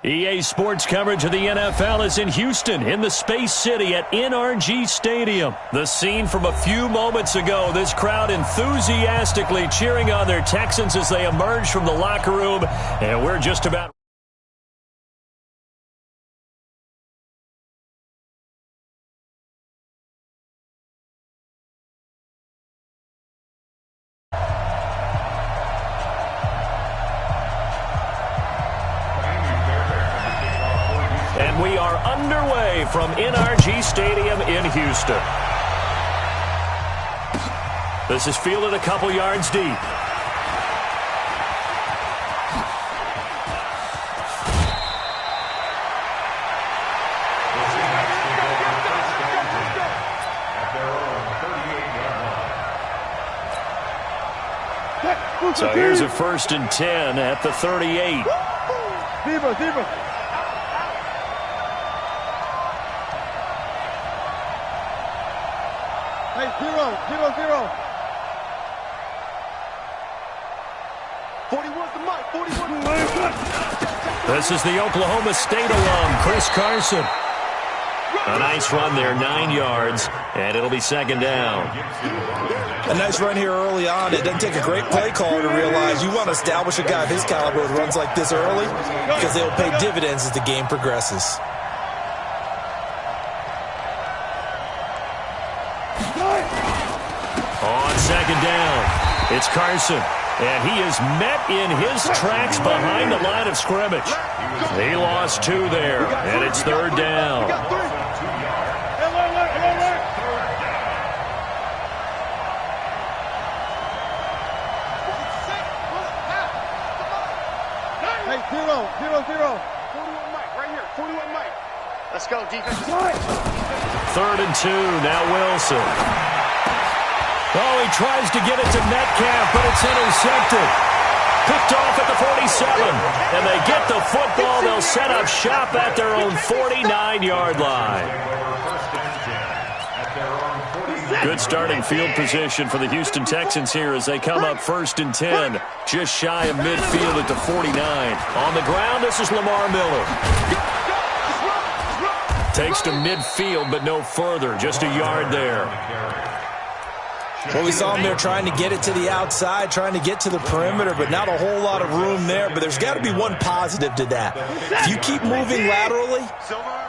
EA Sports coverage of the NFL is in Houston, in the Space City at NRG Stadium. The scene from a few moments ago, this crowd enthusiastically cheering on their Texans as they emerge from the locker room, and we're just about... And we are underway from NRG Stadium in Houston. This is fielded a couple yards deep. So here's a 1st and 10 at the 38. Hey, 0-0-0. 41's the mic. 41. This is the Oklahoma State alum, Chris Carson. A nice run there, 9 yards, and it'll be 2nd down. A nice run here early on. It doesn't take a great play caller to realize you want to establish a guy of his caliber with runs like this early because they will pay dividends as the game progresses. On 2nd down, it's Carson, and he is met in his tracks behind the line of scrimmage. He lost 2 there, and it's 3rd down. Hey, 0-0-0. 41 mic, right here. 41 mic. Let's go, defense. 3rd and 2, now Wilson. Oh, he tries to get it to Metcalf, but it's intercepted. Picked off at the 47, and they get the football. They'll set up shop at their own 49-yard line. Good starting field position for the Houston Texans here as they come up 1st and 10, just shy of midfield at the 49. On the ground, this is Lamar Miller. Takes to midfield, but no further, just a yard there. Well, we saw him there trying to get it to the outside, trying to get to the perimeter, but not a whole lot of room there. But there's got to be one positive to that. If you keep moving laterally,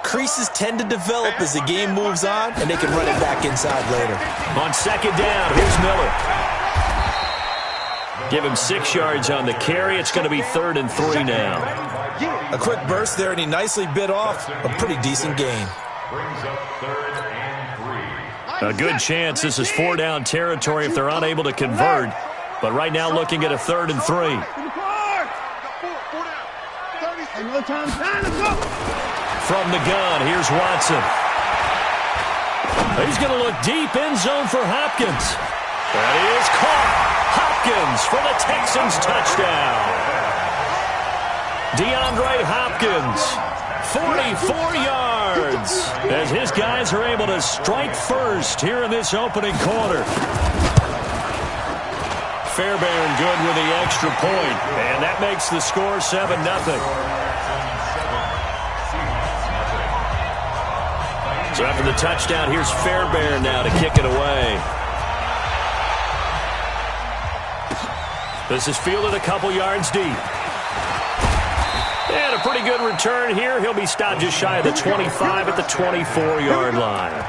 creases tend to develop as the game moves on, and they can run it back inside later. On 2nd down, here's Miller. Give him 6 yards on the carry. It's going to be 3rd and 3 now. A quick burst there, and he nicely bit off a pretty decent gain. A good chance this is 4-down territory if they're unable to convert. But right now looking at a 3rd and 3. From the gun, here's Watson. He's going to look deep, end zone for Hopkins. That is caught. Hopkins for the Texans touchdown. DeAndre Hopkins, 44 yards, as his guys are able to strike first here in this opening quarter. Fairbairn good with the extra point, and that makes the score 7-0. So after the touchdown, here's Fairbairn now to kick it away. This is fielded a couple yards deep. And a pretty good return here. He'll be stopped just shy of the 25 at the 24-yard line.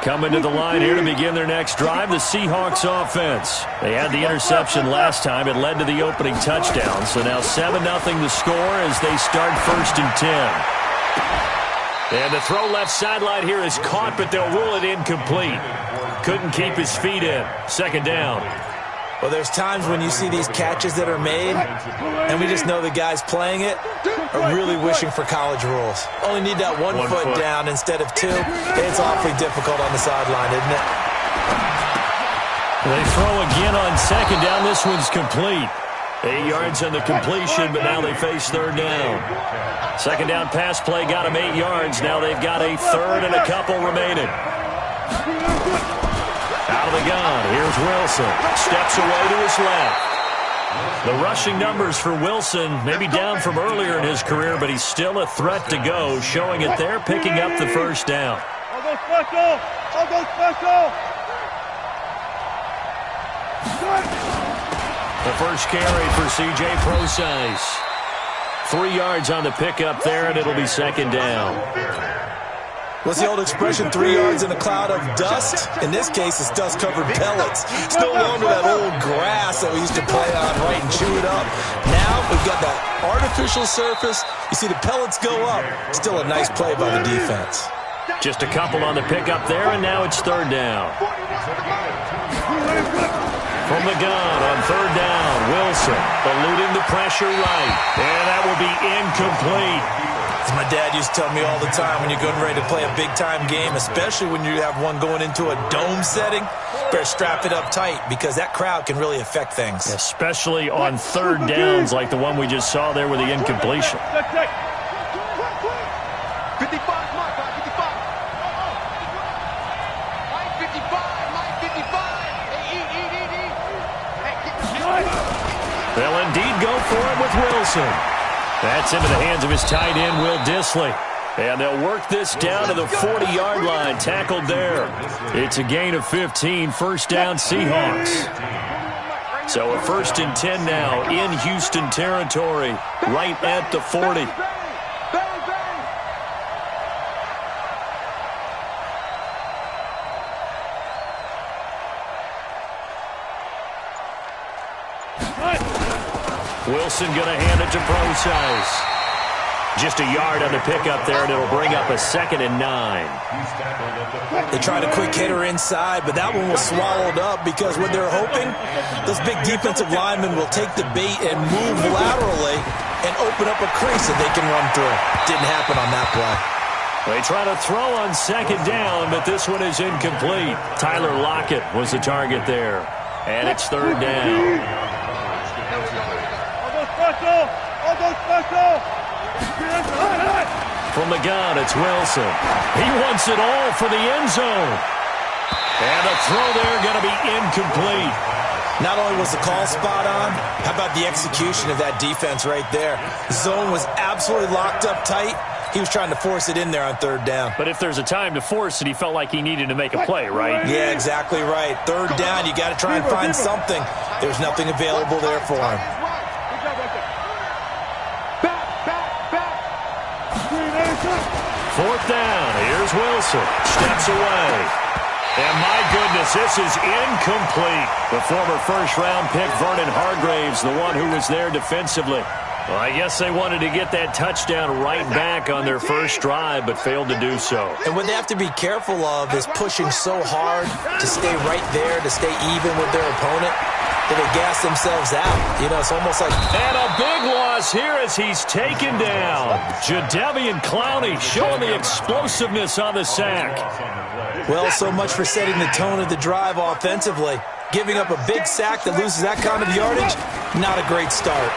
Coming to the line here to begin their next drive, the Seahawks offense. They had the interception last time. It led to the opening touchdown. So now 7-0 the score as they start 1st and 10. And the throw left sideline here is caught, but they'll rule it incomplete. Couldn't keep his feet in. 2nd down. Well, there's times when you see these catches that are made, and we just know the guys playing it are really wishing for college rules. Only need that one foot down instead of 2. It's awfully difficult on the sideline, isn't it? They throw again on 2nd down. This one's complete. 8 yards on the completion, but now they face 3rd down. 2nd down pass play got them 8 yards. Now they've got a 3rd and a couple remaining. Out of the gun, here's Wilson. Steps away to his left. The rushing numbers for Wilson maybe down from earlier in his career, but he's still a threat to go, showing it there, picking up the first down. I'll go special! I'll go special! The first carry for C.J. Procise. 3 yards on the pickup there, and it'll be second down. What's the old expression, 3 yards in a cloud of dust? In this case, it's dust-covered pellets. It's no longer that old grass that we used to play on, right, and chew it up. Now we've got that artificial surface. You see the pellets go up. Still a nice play by the defense. Just a couple on the pickup there, and now it's third down. From the gun on third down, Wilson eluding the pressure right. And that will be incomplete. As my dad used to tell me all the time, when you're getting ready to play a big-time game, especially when you have one going into a dome setting, better strap it up tight because that crowd can really affect things. Especially on third downs like the one we just saw there with the incompletion. 55, Mike, 55. Mike 55, Mike 55. Hey, eat. They'll indeed go for it with Wilson. That's into the hands of his tight end, Will Dissly. And they'll work this down to the 40-yard line, tackled there. It's a gain of 15, first down Seahawks. So a 1st and 10 now in Houston territory, right at the 40. Wilson going to hand it to Procise. Just a yard on the pickup there, and it'll bring up a 2nd and 9. They tried a quick hitter inside, but that one was swallowed up because what they're hoping, those big defensive linemen will take the bait and move laterally and open up a crease that they can run through. Didn't happen on that play. They try to throw on 2nd down, but this one is incomplete. Tyler Lockett was the target there. And it's 3rd down. I'll go special! From the gun, it's Wilson. He wants it all for the end zone. And the throw there going to be incomplete. Not only was the call spot on, how about the execution of that defense right there? The zone was absolutely locked up tight. He was trying to force it in there on 3rd down. But if there's a time to force it, he felt like he needed to make a play, right? Yeah, exactly right. 3rd down, you got to try and find something. There's nothing available there for him. 4th down. Here's Wilson. Steps away. And my goodness, this is incomplete. The former first-round pick, Vernon Hargraves, the one who was there defensively. Well, I guess they wanted to get that touchdown right back on their first drive, but failed to do so. And what they have to be careful of is pushing so hard to stay right there, to stay even with their opponent, that they gas themselves out. You know, it's almost like... And a big loss here as he's taken down. Jadeveon Clowney showing the explosiveness on the sack. Well, so much for setting the tone of the drive offensively. Giving up a big sack that loses that kind of yardage, not a great start.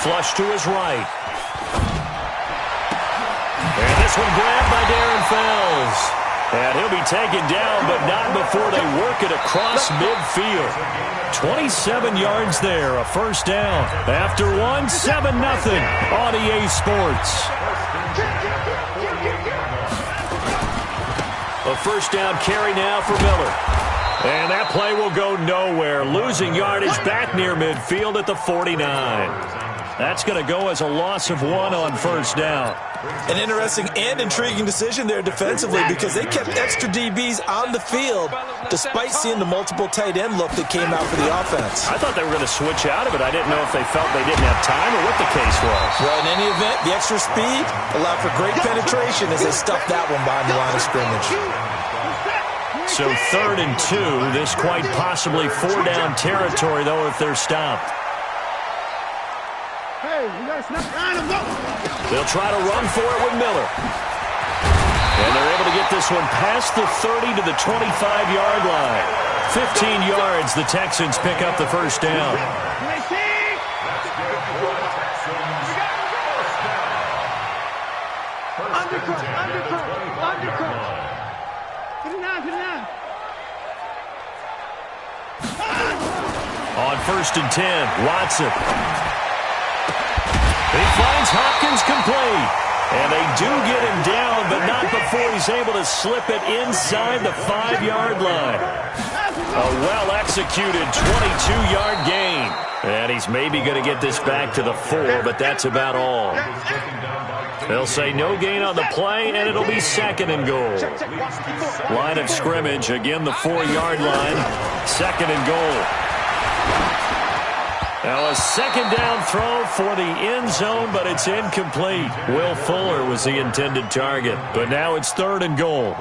Flush to his right. And this one grabbed by Darren Fells. And he'll be taken down, but not before they work it across midfield. 27 yards there, a first down. After 7-0 on EA Sports. A first down carry now for Miller. And that play will go nowhere. Losing yardage back near midfield at the 49. That's going to go as a loss of 1 on first down. An interesting and intriguing decision there defensively because they kept extra DBs on the field despite seeing the multiple tight end look that came out for the offense. I thought they were going to switch out of it. I didn't know if they felt they didn't have time or what the case was. Well, in any event, the extra speed allowed for great penetration as they stuffed that one behind the line of scrimmage. So 3rd and 2, this quite possibly 4-down territory, though, if they're stopped. They'll try to run for it with Miller. And they're able to get this one past the 30 to the 25-yard line. 15 yards, the Texans pick up the first down. Undercut. Get it down. On 1st and 10, Watson. He finds Hopkins complete. And they do get him down, but not before he's able to slip it inside the 5-yard line. A well-executed 22-yard gain. And he's maybe going to get this back to the 4, but that's about all. They'll say no gain on the play, and it'll be 2nd and goal. Line of scrimmage, again the 4-yard line. 2nd and goal. Now a 2nd down throw for the end zone, but it's incomplete. Will Fuller was the intended target, but now it's 3rd and goal.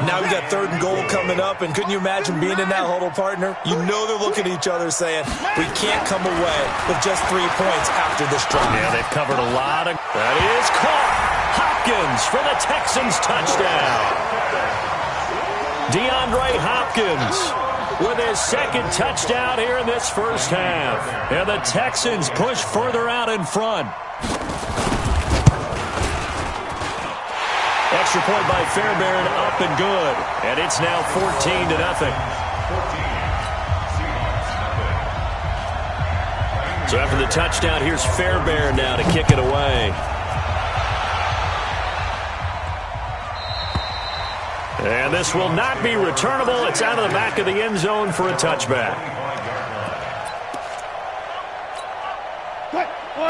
Now we got 3rd and goal coming up, and couldn't you imagine being in that huddle, partner? You know they're looking at each other saying, we can't come away with just 3 points after this drive. Yeah, they've covered a lot of... That is caught. Hopkins for the Texans touchdown. DeAndre Hopkins with his 2nd touchdown here in this first half. And the Texans push further out in front. Extra point by Fairbairn, up and good. And it's now 14-0. So after the touchdown, here's Fairbairn now to kick it away. And this will not be returnable. It's out of the back of the end zone for a touchback.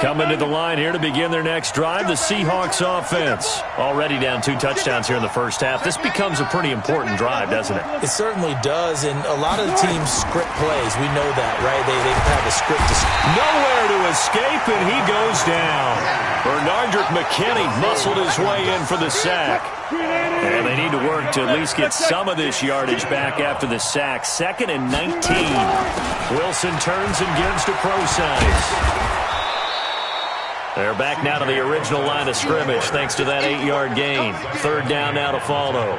Coming to the line here to begin their next drive, the Seahawks offense. Already down 2 touchdowns here in the first half. This becomes a pretty important drive, doesn't it? It certainly does, and a lot of the teams script plays. We know that, right? They have a script. Nowhere to escape, and he goes down. Bernardrick McKinney muscled his way in for the sack. And they need to work to at least get some of this yardage back after the sack. 2nd and 19. Wilson turns and gives to Procise. They're back now to the original line of scrimmage thanks to that 8-yard gain. 3rd down now to follow.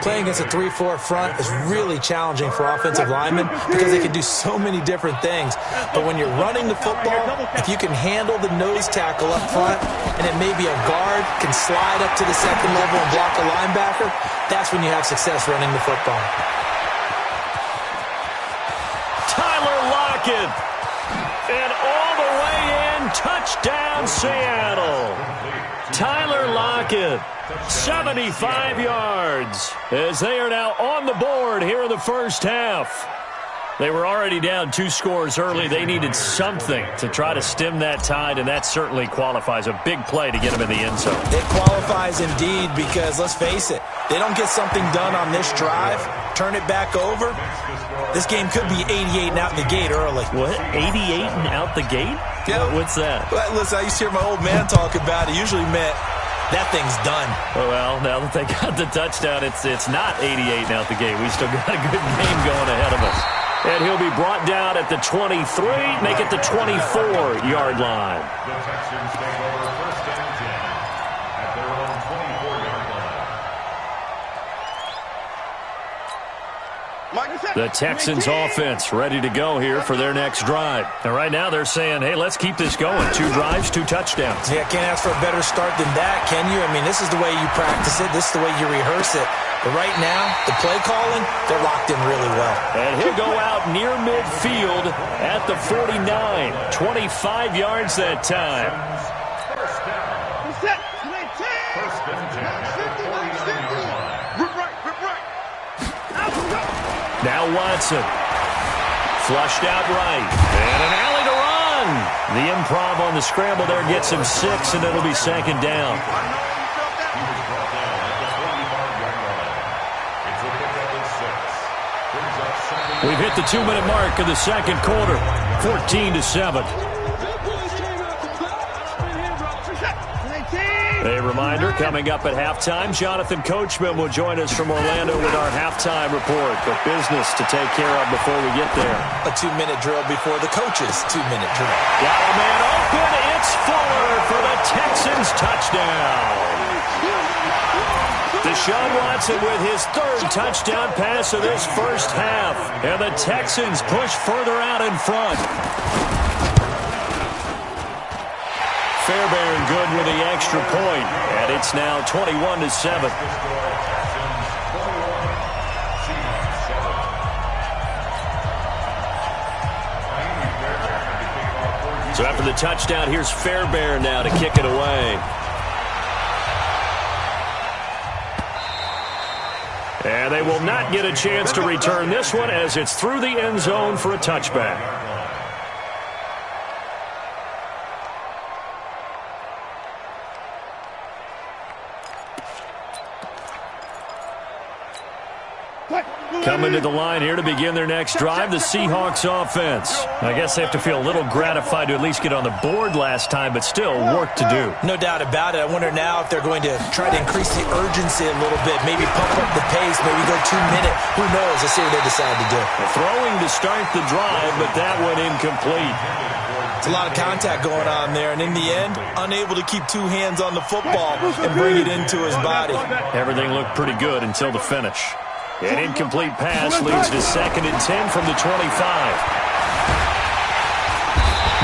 Playing against a 3-4 front is really challenging for offensive linemen because they can do so many different things. But when you're running the football, if you can handle the nose tackle up front, and it may be a guard can slide up to the 2nd level and block a linebacker, that's when you have success running the football. Tyler Lockett. And all the way in, touchdown Seattle. Tyler Lockett, 75 yards, as they are now on the board here in the first half. They were already down 2 scores early. They needed something to try to stem that tide, and that certainly qualifies. A big play to get them in the end zone. It qualifies indeed because, let's face it, they don't get something done on this drive, turn it back over, this game could be 88 and out the gate early. What? 88 and out the gate? Yeah. What's that? Well, listen, I used to hear my old man talk about it. Usually meant that thing's done. Oh, well, now that they got the touchdown, it's not 88 and out the gate. We still got a good game going ahead of us. And he'll be brought down at the 23, make it the 24-yard line. The Texans take over 1st and 10 at their own 24-yard line. The Texans offense ready to go here for their next drive. And right now they're saying, hey, let's keep this going. 2 drives, 2 touchdowns. Yeah, can't ask for a better start than that, can you? I mean, this is the way you practice it. This is the way you rehearse it. But right now, the play calling, they're locked in really well. And he'll go out near midfield at the 49. 25 yards that time. First down. First and 10 at the 49-yard line. Rip right. Now Watson. Flushed out right. And an alley to run. The improv on the scramble there gets him 6, and it'll be 2nd down. We've hit the 2-minute mark of the 2nd quarter, 14-7. A reminder, coming up at halftime, Jonathan Coachman will join us from Orlando with our halftime report. But business to take care of before we get there. A 2-minute drill before the coach's 2-minute drill. Got a man open, it's Fuller for the Texans touchdown. Deshaun Watson with his 3rd touchdown pass of this first half. And the Texans push further out in front. Fairbairn good with the extra point. And it's now 21-7. So after the touchdown, here's Fairbairn now to kick it away. And they will not get a chance to return this one as it's through the end zone for a touchback. Coming to the line here to begin their next drive, the Seahawks offense. I guess they have to feel a little gratified to at least get on the board last time, but still work to do. No doubt about it. I wonder now if they're going to try to increase the urgency a little bit, maybe pump up the pace, maybe go 2-minute. Who knows? Let's see what they decide to do. Throwing to start the drive, but that one incomplete. It's a lot of contact going on there, and in the end, unable to keep two hands on the football and bring it into his body. Everything looked pretty good until the finish. An incomplete pass leads to 2nd and 10 from the 25.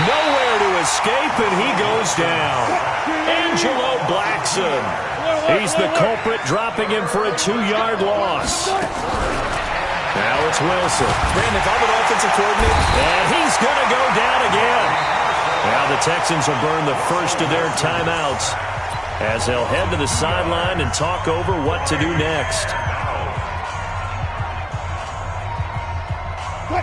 Nowhere to escape, and he goes down. Angelo Blackson. He's the culprit, dropping him for a 2-yard loss. Now it's Wilson. Brandon, if I'm an offensive coordinator. And he's going to go down again. Now the Texans will burn the first of their timeouts as they'll head to the sideline and talk over what to do next.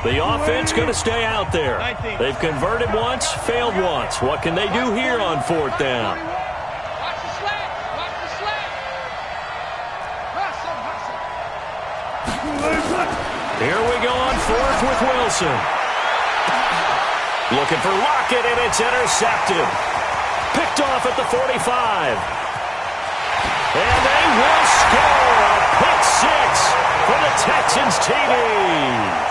The offense going to stay out there. They've converted once, failed once. What can they do here on 4th down? Watch the slant. Watch the slant. Here we go on 4th with Wilson. Looking for Lockett, and it's intercepted. Picked off at the 45. And they will score a pick 6 for the Texans TV.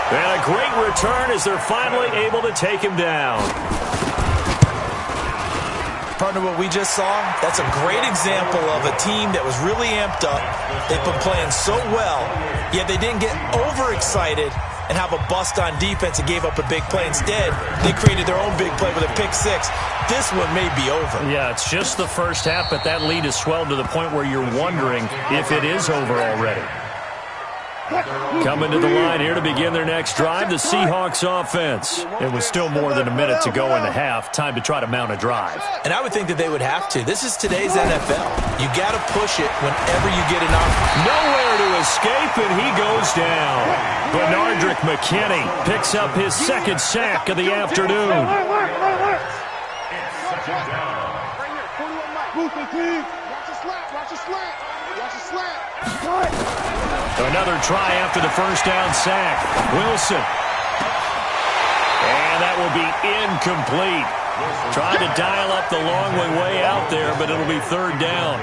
And a great return as they're finally able to take him down. Partner, what we just saw, that's a great example of a team that was really amped up. They've been playing so well, yet they didn't get overexcited and have a bust on defense and gave up a big play. Instead, they created their own big play with a pick 6. This one may be over. Yeah, it's just the first half, but that lead has swelled to the point where you're wondering if it is over already. Coming to the line here to begin their next drive, the Seahawks offense. It was still more than a minute to go in the half. Time to try to mount a drive. And I would think that they would have to. This is today's NFL. You got to push it whenever you get an opportunity. Nowhere to escape, and he goes down. Benardrick McKinney picks up his 2nd sack of the afternoon. Another try after the first down sack. Wilson. And that will be incomplete. Trying to dial up the long way out there, but it'll be 3rd down.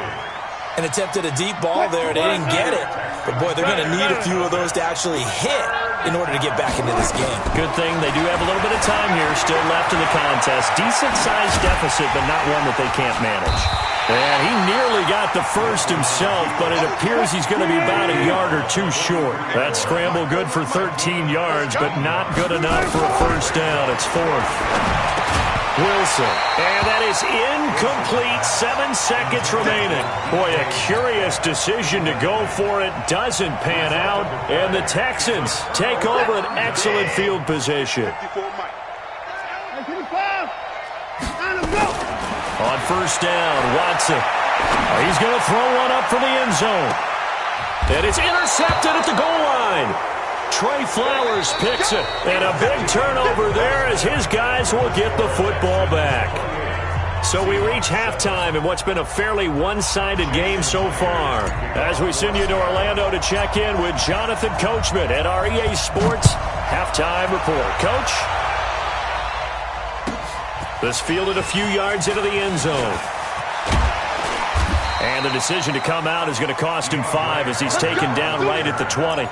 And attempted a deep ball there. They didn't get it. But, boy, they're going to need a few of those to actually hit in order to get back into this game. Good thing they do have a little bit of time here still left in the contest. Decent-sized deficit, but not one that they can't manage. And he nearly got the first himself, but it appears he's going to be about a yard or two short. That scramble good for 13 yards, but not good enough for a first down. It's 4th. Wilson. And that is incomplete. 7 seconds remaining. Boy, a curious decision to go for it. Doesn't pan out. And the Texans take over an excellent field position. On first down, Watson. He's going to throw one up for the end zone. And it's intercepted at the goal line. Trey Flowers picks it. And a big turnover there as his guys will get the football back. So we reach halftime in what's been a fairly one-sided game so far. As we send you to Orlando to check in with Jonathan Coachman at our EA Sports Halftime Report. Coach? This fielded a few yards into the end zone. And the decision to come out is going to cost him 5 as he's taken down right at the 20.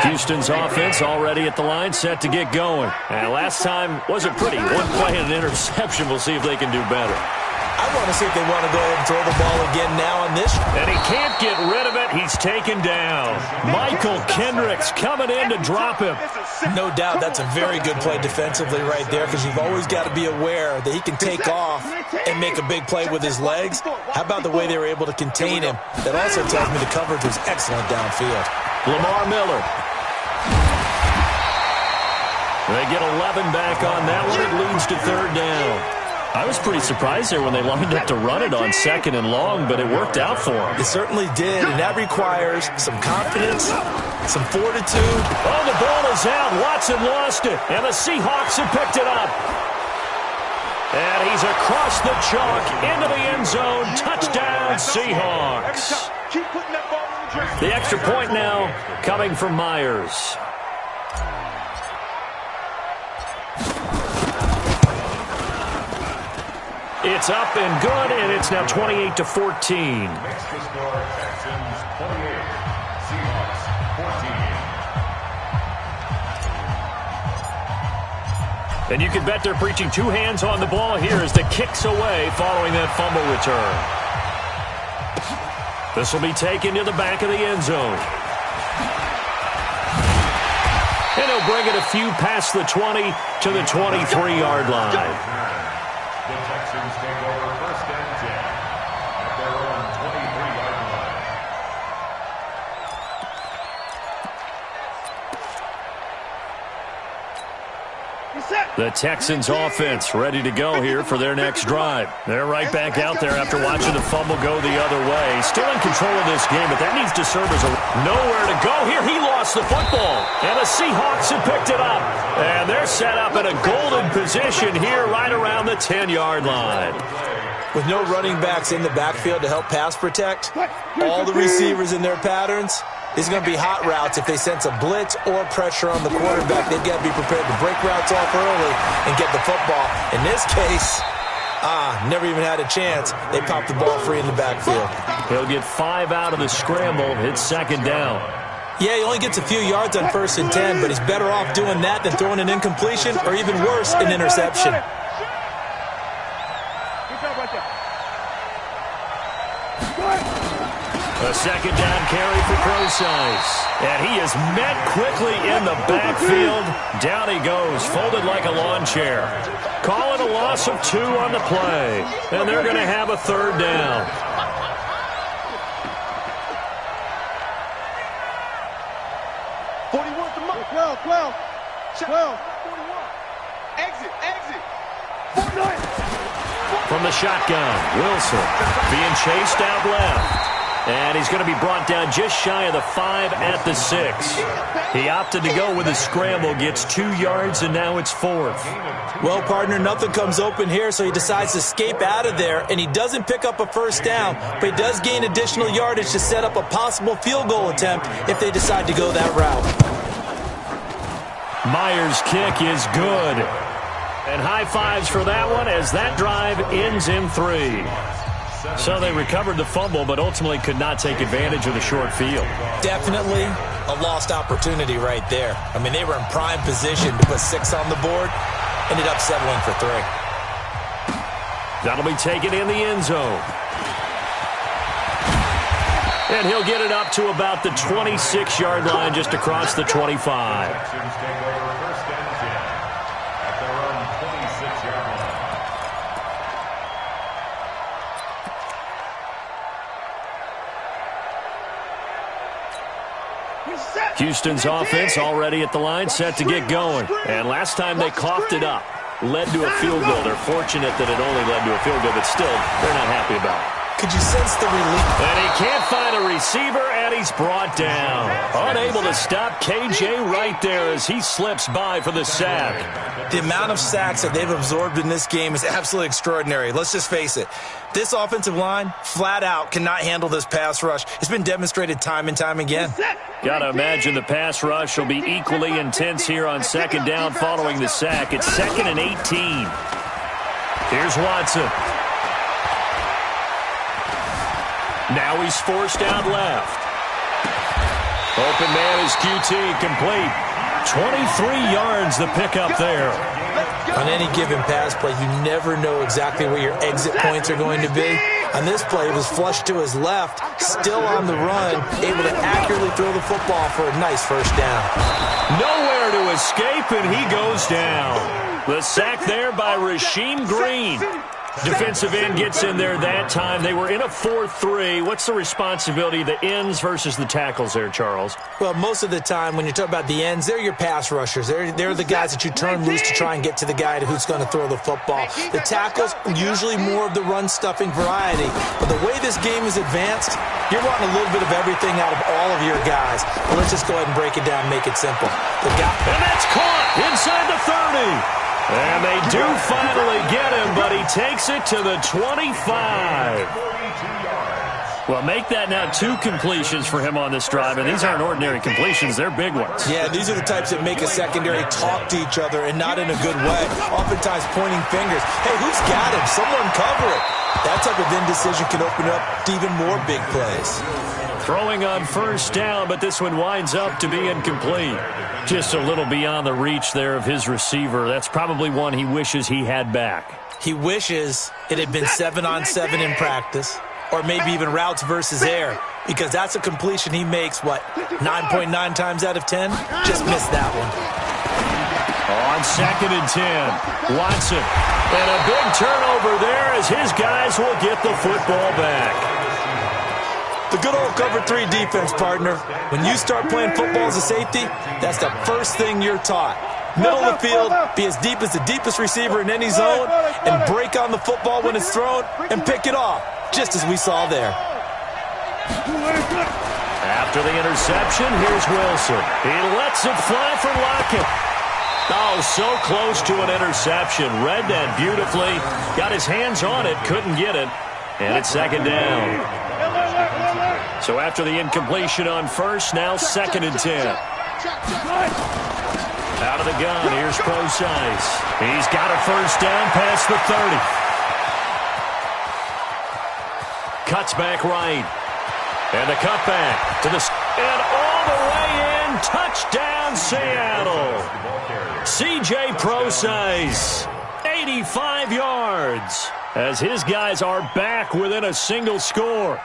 Houston's offense already at the line, set to get going. And last time wasn't pretty. One play and an interception. We'll see if they can do better. I want to see if they want to go ahead and throw the ball again now on this. And he can't get rid of it. He's taken down. Michael Kendricks coming in to drop him. No doubt that's a very good play defensively right there, because you've always got to be aware that he can take off and make a big play with his legs. How about the way they were able to contain him? That also tells me the coverage was excellent downfield. Lamar Miller. They get 11 back on that one. It leads to third down. I was pretty surprised there when they lined up to run it on second and long, but it worked out for them. It certainly did, and that requires some confidence, some fortitude. Oh, the ball is out. Watson lost it, and the Seahawks have picked it up. And he's across the chalk into the end zone. Touchdown, Seahawks. The extra point now coming from Myers. It's up and good, and it's now 28-14. Extra score, Texans 28, Seahawks 14. And you can bet they're preaching two hands on the ball here as the kick's away following that fumble return. This will be taken to the back of the end zone. And he'll bring it a few past the 20 to the 23-yard line. The Texans take over first and 10 at their own 23-yard line. The Texans offense ready to go here for their next drive. They're right back out there after watching the fumble go the other way. Still in control of this game, but that needs to serve as a nowhere to go here. He lost the football, and the Seahawks have picked it up. And they're set up in a golden position here right around the 10-yard line. With no running backs in the backfield to help pass protect, all the receivers in their patterns, it's going to be hot routes if they sense a blitz or pressure on the quarterback. They've got to be prepared to break routes off early and get the football. In this case, never even had a chance. They popped the ball free in the backfield. He'll get 5 out of the scramble. It's second down. Yeah, he only gets a few yards on first and 10, but he's better off doing that than throwing an incompletion or even worse, an interception. A second down carry for Procise. And he is met quickly in the backfield. Down he goes, folded like a lawn chair. Call it a loss of 2 on the play. And they're going to have a third down. From the shotgun, Wilson being chased out left. And he's going to be brought down just shy of the 5 at the 6. He opted to go with a scramble, gets 2 yards, and now it's 4th. Well, partner, nothing comes open here, so he decides to escape out of there, and he doesn't pick up a first down, but he does gain additional yardage to set up a possible field goal attempt if they decide to go that route. Myers' kick is good. And high fives for that one as that drive ends in 3. So they recovered the fumble, but ultimately could not take advantage of the short field. Definitely a lost opportunity right there. I mean, they were in prime position to put 6 on the board, ended up settling for 3. That'll be taken in the end zone. And he'll get it up to about the 26-yard line, just across the 25. Texans take over first and 10 at their own 26-yard line. Houston's offense already at the line, set to get going. And last time they coughed it up, led to a field goal. They're fortunate that it only led to a field goal, but still, they're not happy about it. Could you sense the relief? And he can't find a receiver, and he's brought down. Unable to stop KJ right there as he slips by for the sack. The amount of sacks that they've absorbed in this game is absolutely extraordinary. Let's just face it. This offensive line, flat out, cannot handle this pass rush. It's been demonstrated time and time again. Got to imagine the pass rush will be equally intense here on second down following the sack. It's 2nd and 18. Here's Watson. Now he's forced out left. Open man is QT, complete. 23 yards the pickup there. On any given pass play, you never know exactly where your exit points are going to be. On this play, it was flushed to his left, still on the run, able to accurately throw the football for a nice first down. Nowhere to escape, and he goes down. The sack there by Rasheem Green. Defensive end gets in there that time. They were in a 4-3. What's the responsibility of the ends versus the tackles there, Charles? Well, most of the time when you talk about the ends, they're your pass rushers. They're the guys that you turn loose to try and get to the guy who's going to throw the football. The tackles, usually more of the run-stuffing variety. But the way this game is advanced, you're wanting a little bit of everything out of all of your guys. But let's just go ahead and break it down and make it simple. And that's caught inside the 30. And they do finally get him, but he takes it to the 25. Well, make that now 2 completions for him on this drive, and these aren't ordinary completions. They're big ones. Yeah, these are the types that make a secondary talk to each other and not in a good way, oftentimes pointing fingers. Hey, who's got him? Someone cover it. That type of indecision can open up to even more big plays. Throwing on first down, but this one winds up to be incomplete. Just a little beyond the reach there of his receiver. That's probably one he wishes he had back. He wishes it had been 7-on-7 in practice, or maybe even routes versus air, because that's a completion he makes, 9.9 times out of 10? Just missed that one. On 2nd and 10, Watson. And a big turnover there as his guys will get the football back. The good old cover 3 defense, partner. When you start playing football as a safety, that's the first thing you're taught. Middle of the field, be as deep as the deepest receiver in any zone, and break on the football when it's thrown and pick it off, just as we saw there. After the interception, here's Wilson. He lets it fly for Lockett. Oh, so close to an interception. Read that beautifully. Got his hands on it, couldn't get it. And it's 2nd down. So after the incompletion on first, now 2nd and 10. Out of the gun, here's Procise. He's got a first down past the 30. Cuts back right. And the cutback to the... And all the way in, touchdown Seattle. C.J. Procise, 85 yards. As his guys are back within a single score.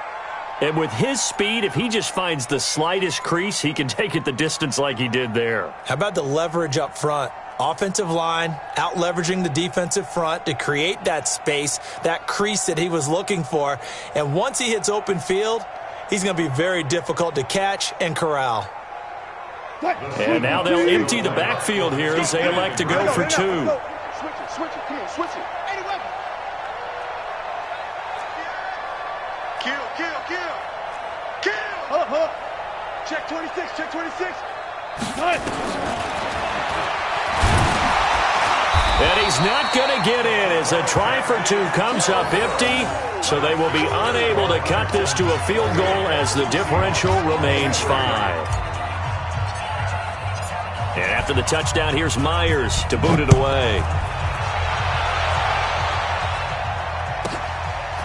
And with his speed, if he just finds the slightest crease, he can take it the distance like he did there. How about the leverage up front? Offensive line out-leveraging the defensive front to create that space, that crease that he was looking for. And once he hits open field, he's going to be very difficult to catch and corral. And now they'll empty the backfield here as they elect to go for 2. Switch it, come on, switch it. Kill. Check 26, check 26. And he's not going to get in as a try for 2 comes up empty. So they will be unable to cut this to a field goal as the differential remains 5. And after the touchdown, here's Myers to boot it away.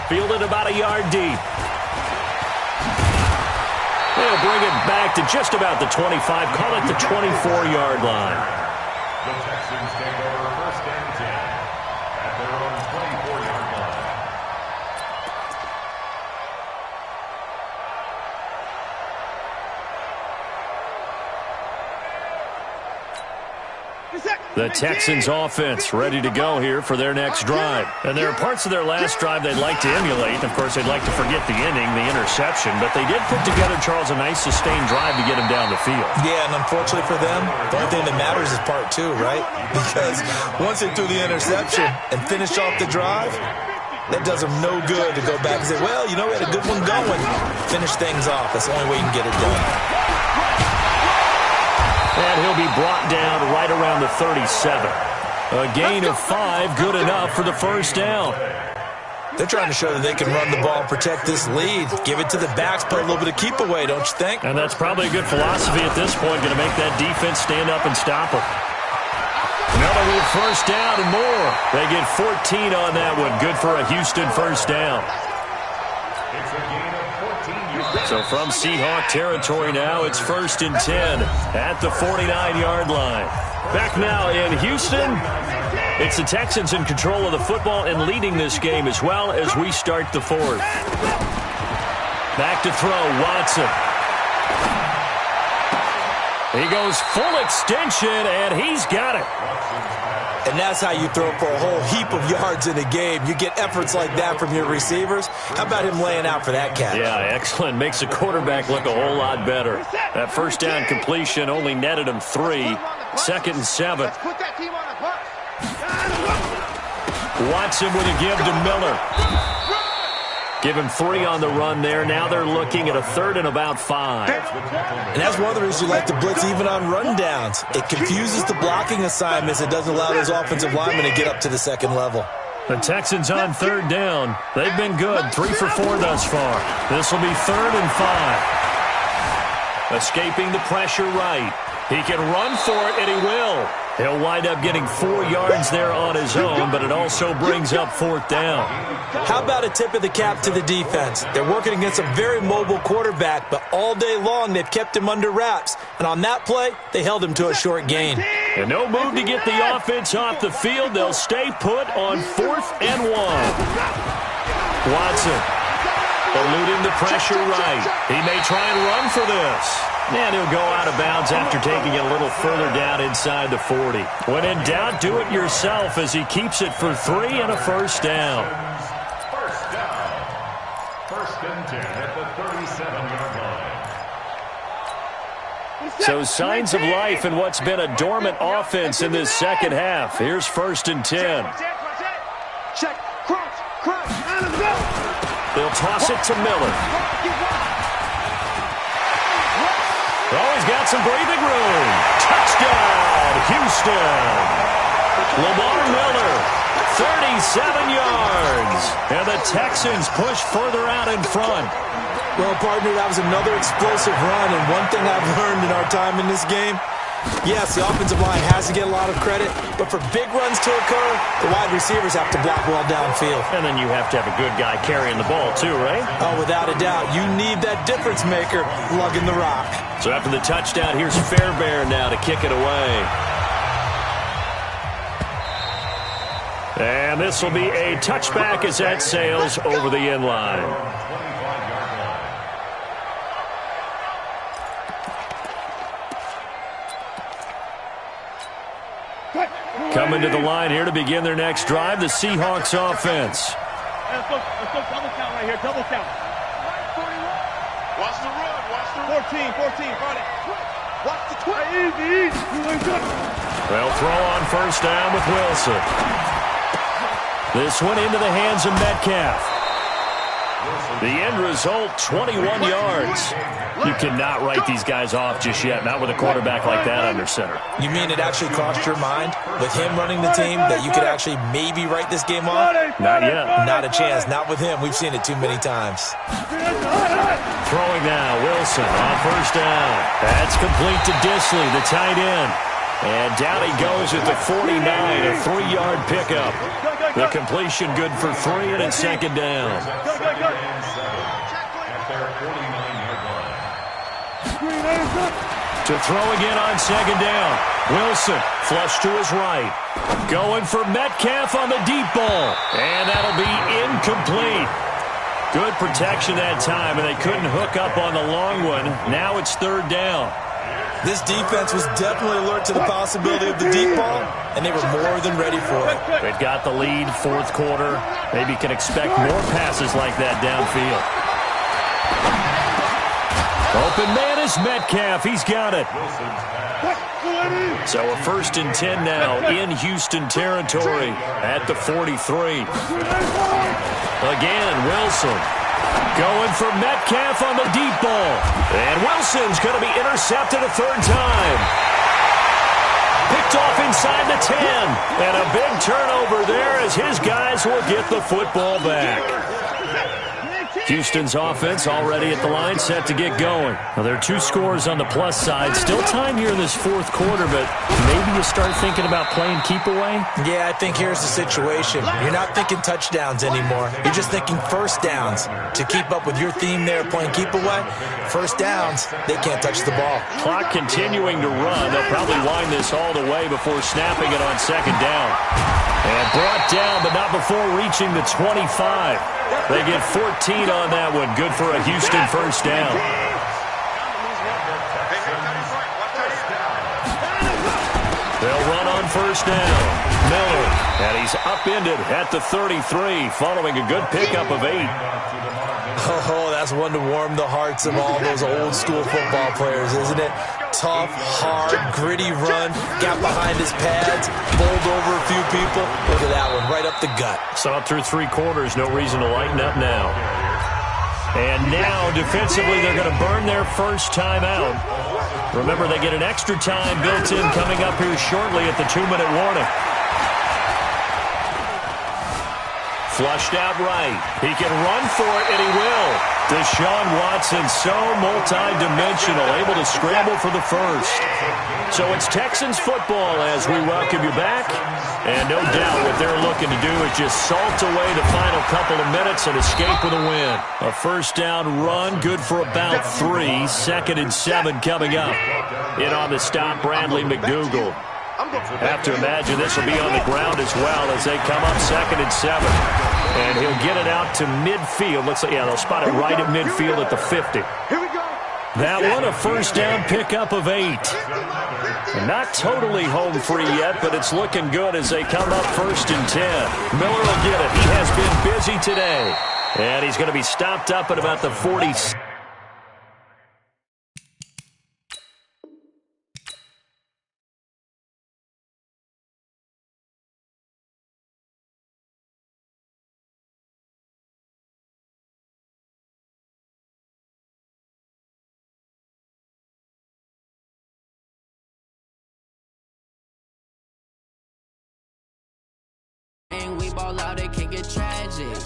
Fielded about a yard deep. They'll bring it back to just about the 25. Call it the 24-yard line. The Texans take over 1st and 10 at their own 24-yard line. The Texans offense ready to go here for their next drive. And there are parts of their last drive they'd like to emulate. Of course, they'd like to forget the ending, the interception. But they did put together, Charles, a nice sustained drive to get him down the field. Yeah, and unfortunately for them, the only thing that matters is part 2, right? Because once they threw the interception and finished off the drive, that does them no good to go back and say, well, you know, we had a good one going. Finish things off. That's the only way you can get it done. And he'll be brought down right around the 37. A gain of 5, good enough for the first down. They're trying to show that they can run the ball and protect this lead. Give it to the backs, play a little bit of keep away, don't you think? And that's probably a good philosophy at this point, going to make that defense stand up and stop them. Another with first down and more. They get 14 on that one. Good for a Houston first down. It's a gain of 14 yards. So from Seahawk territory now, it's 1st and 10 at the 49-yard line. Back now in Houston, it's the Texans in control of the football and leading this game as well as we start the 4th. Back to throw, Watson. He goes full extension, and he's got it. And that's how you throw for a whole heap of yards in a game. You get efforts like that from your receivers. How about him laying out for that catch? Yeah, excellent. Makes the quarterback look a whole lot better. That first down completion only netted him 3. 2nd and 7. Let's put that team on the bus. Watson with a give to Miller. Give him 3 on the run there. Now they're looking at a 3rd and about 5. And that's one of the reasons you like to blitz even on rundowns. It confuses the blocking assignments. It doesn't allow those offensive linemen to get up to the second level. The Texans on 3rd down. They've been good. 3 for 4 thus far. This will be 3rd and 5. Escaping the pressure right. He can run for it, and he will. He'll wind up getting 4 yards there on his own, but it also brings up 4th down. How about a tip of the cap to the defense? They're working against a very mobile quarterback, but all day long they've kept him under wraps. And on that play, they held him to a short gain. And no move to get the offense off the field. They'll stay put on 4th and 1. Watson eluding the pressure right. He may try and run for this. And he'll go out of bounds after taking it a little further down inside the 40. When in doubt, do it yourself as he keeps it for 3 and a first down. First down. 1st and 10 at the 37-yard line. So signs of life in what's been a dormant offense in this second half. Here's 1st and 10. Check. Crunch. Let's go. They'll toss it to Miller. Oh, he's got some breathing room. Touchdown, Houston. Lamar Miller, 37 yards. And the Texans push further out in front. Well, partner, that was another explosive run. And one thing I've learned in our time in this game, yes, the offensive line has to get a lot of credit, but for big runs to occur, the wide receivers have to block well downfield. And then you have to have a good guy carrying the ball too, right? Oh, without a doubt. You need that difference maker lugging the rock. So after the touchdown, here's Fairbairn now to kick it away. And this will be a touchback as that sails over the end line. Coming to the line here to begin their next drive, the Seahawks offense. Let's go double count right here, double count. Watch the run. 14, run it. Watch the 20. Easy. They'll throw on first down with Wilson. This one into the hands of Metcalf. The end result, 21 yards. You cannot write these guys off just yet, not with a quarterback like that under center. You mean it actually crossed your mind with him running the team that you could actually maybe write this game off? Not yet. Not a chance. Not with him. We've seen it too many times. Throwing now, Wilson on first down. That's complete to Disley, the tight end. And down he goes at the 49, a 3-yard pickup. The completion good for 3, and it's 2nd down. To throw again on 2nd down. Wilson, flush to his right. Going for Metcalf on the deep ball. And that'll be incomplete. Good protection that time, and they couldn't hook up on the long one. Now it's 3rd down. This defense was definitely alert to the possibility of the deep ball, and they were more than ready for it. They've got the lead, 4th quarter. Maybe can expect more passes like that downfield. Open man is Metcalf. He's got it. So a 1st and 10 now in Houston territory at the 43. Again, Wilson. Going for Metcalf on the deep ball. And Wilson's going to be intercepted a 3rd time. Picked off inside the 10. And a big turnover there as his guys will get the football back. Houston's offense already at the line, set to get going. Now, there are 2 scores on the plus side. Still time here in this 4th quarter, but maybe you start thinking about playing keep away? Yeah, I think here's the situation. You're not thinking touchdowns anymore. You're just thinking first downs. To keep up with your theme there, playing keep away, first downs, they can't touch the ball. Clock continuing to run. They'll probably wind this all the way before snapping it on 2nd down. And brought down, but not before reaching the 25. They get 14 on that one. Good for a Houston first down. first down. Miller, and he's upended at the 33 following a good pickup of 8. Oh, that's one to warm the hearts of all those old school football players, isn't it? Tough, hard, gritty run, got behind his pads, bowled over a few people. Look at that one, right up the gut. Saw it through 3 quarters, no reason to lighten up now. And now, defensively, they're going to burn their first time out. Remember, they get an extra time built in coming up here shortly at the 2-minute warning. Flushed out right. He can run for it, and he will. Deshaun Watson, so multi-dimensional, able to scramble for the first. So it's Texans football as we welcome you back. And no doubt what they're looking to do is just salt away the final couple of minutes and escape with a win. A first down run, good for about 3. 2nd and 7 coming up. In on the stop, Bradley McDougal. Have to imagine this will be on the ground as well as they come up 2nd and 7. And he'll get it out to midfield. Let's say, yeah, they'll spot it right at midfield at the 50. That one, a first down pickup of 8. Not totally home free yet, but it's looking good as they come up 1st and 10. Miller will get it. He has been busy today. And he's going to be stopped up at about the 40. We ball out, it can get tragic.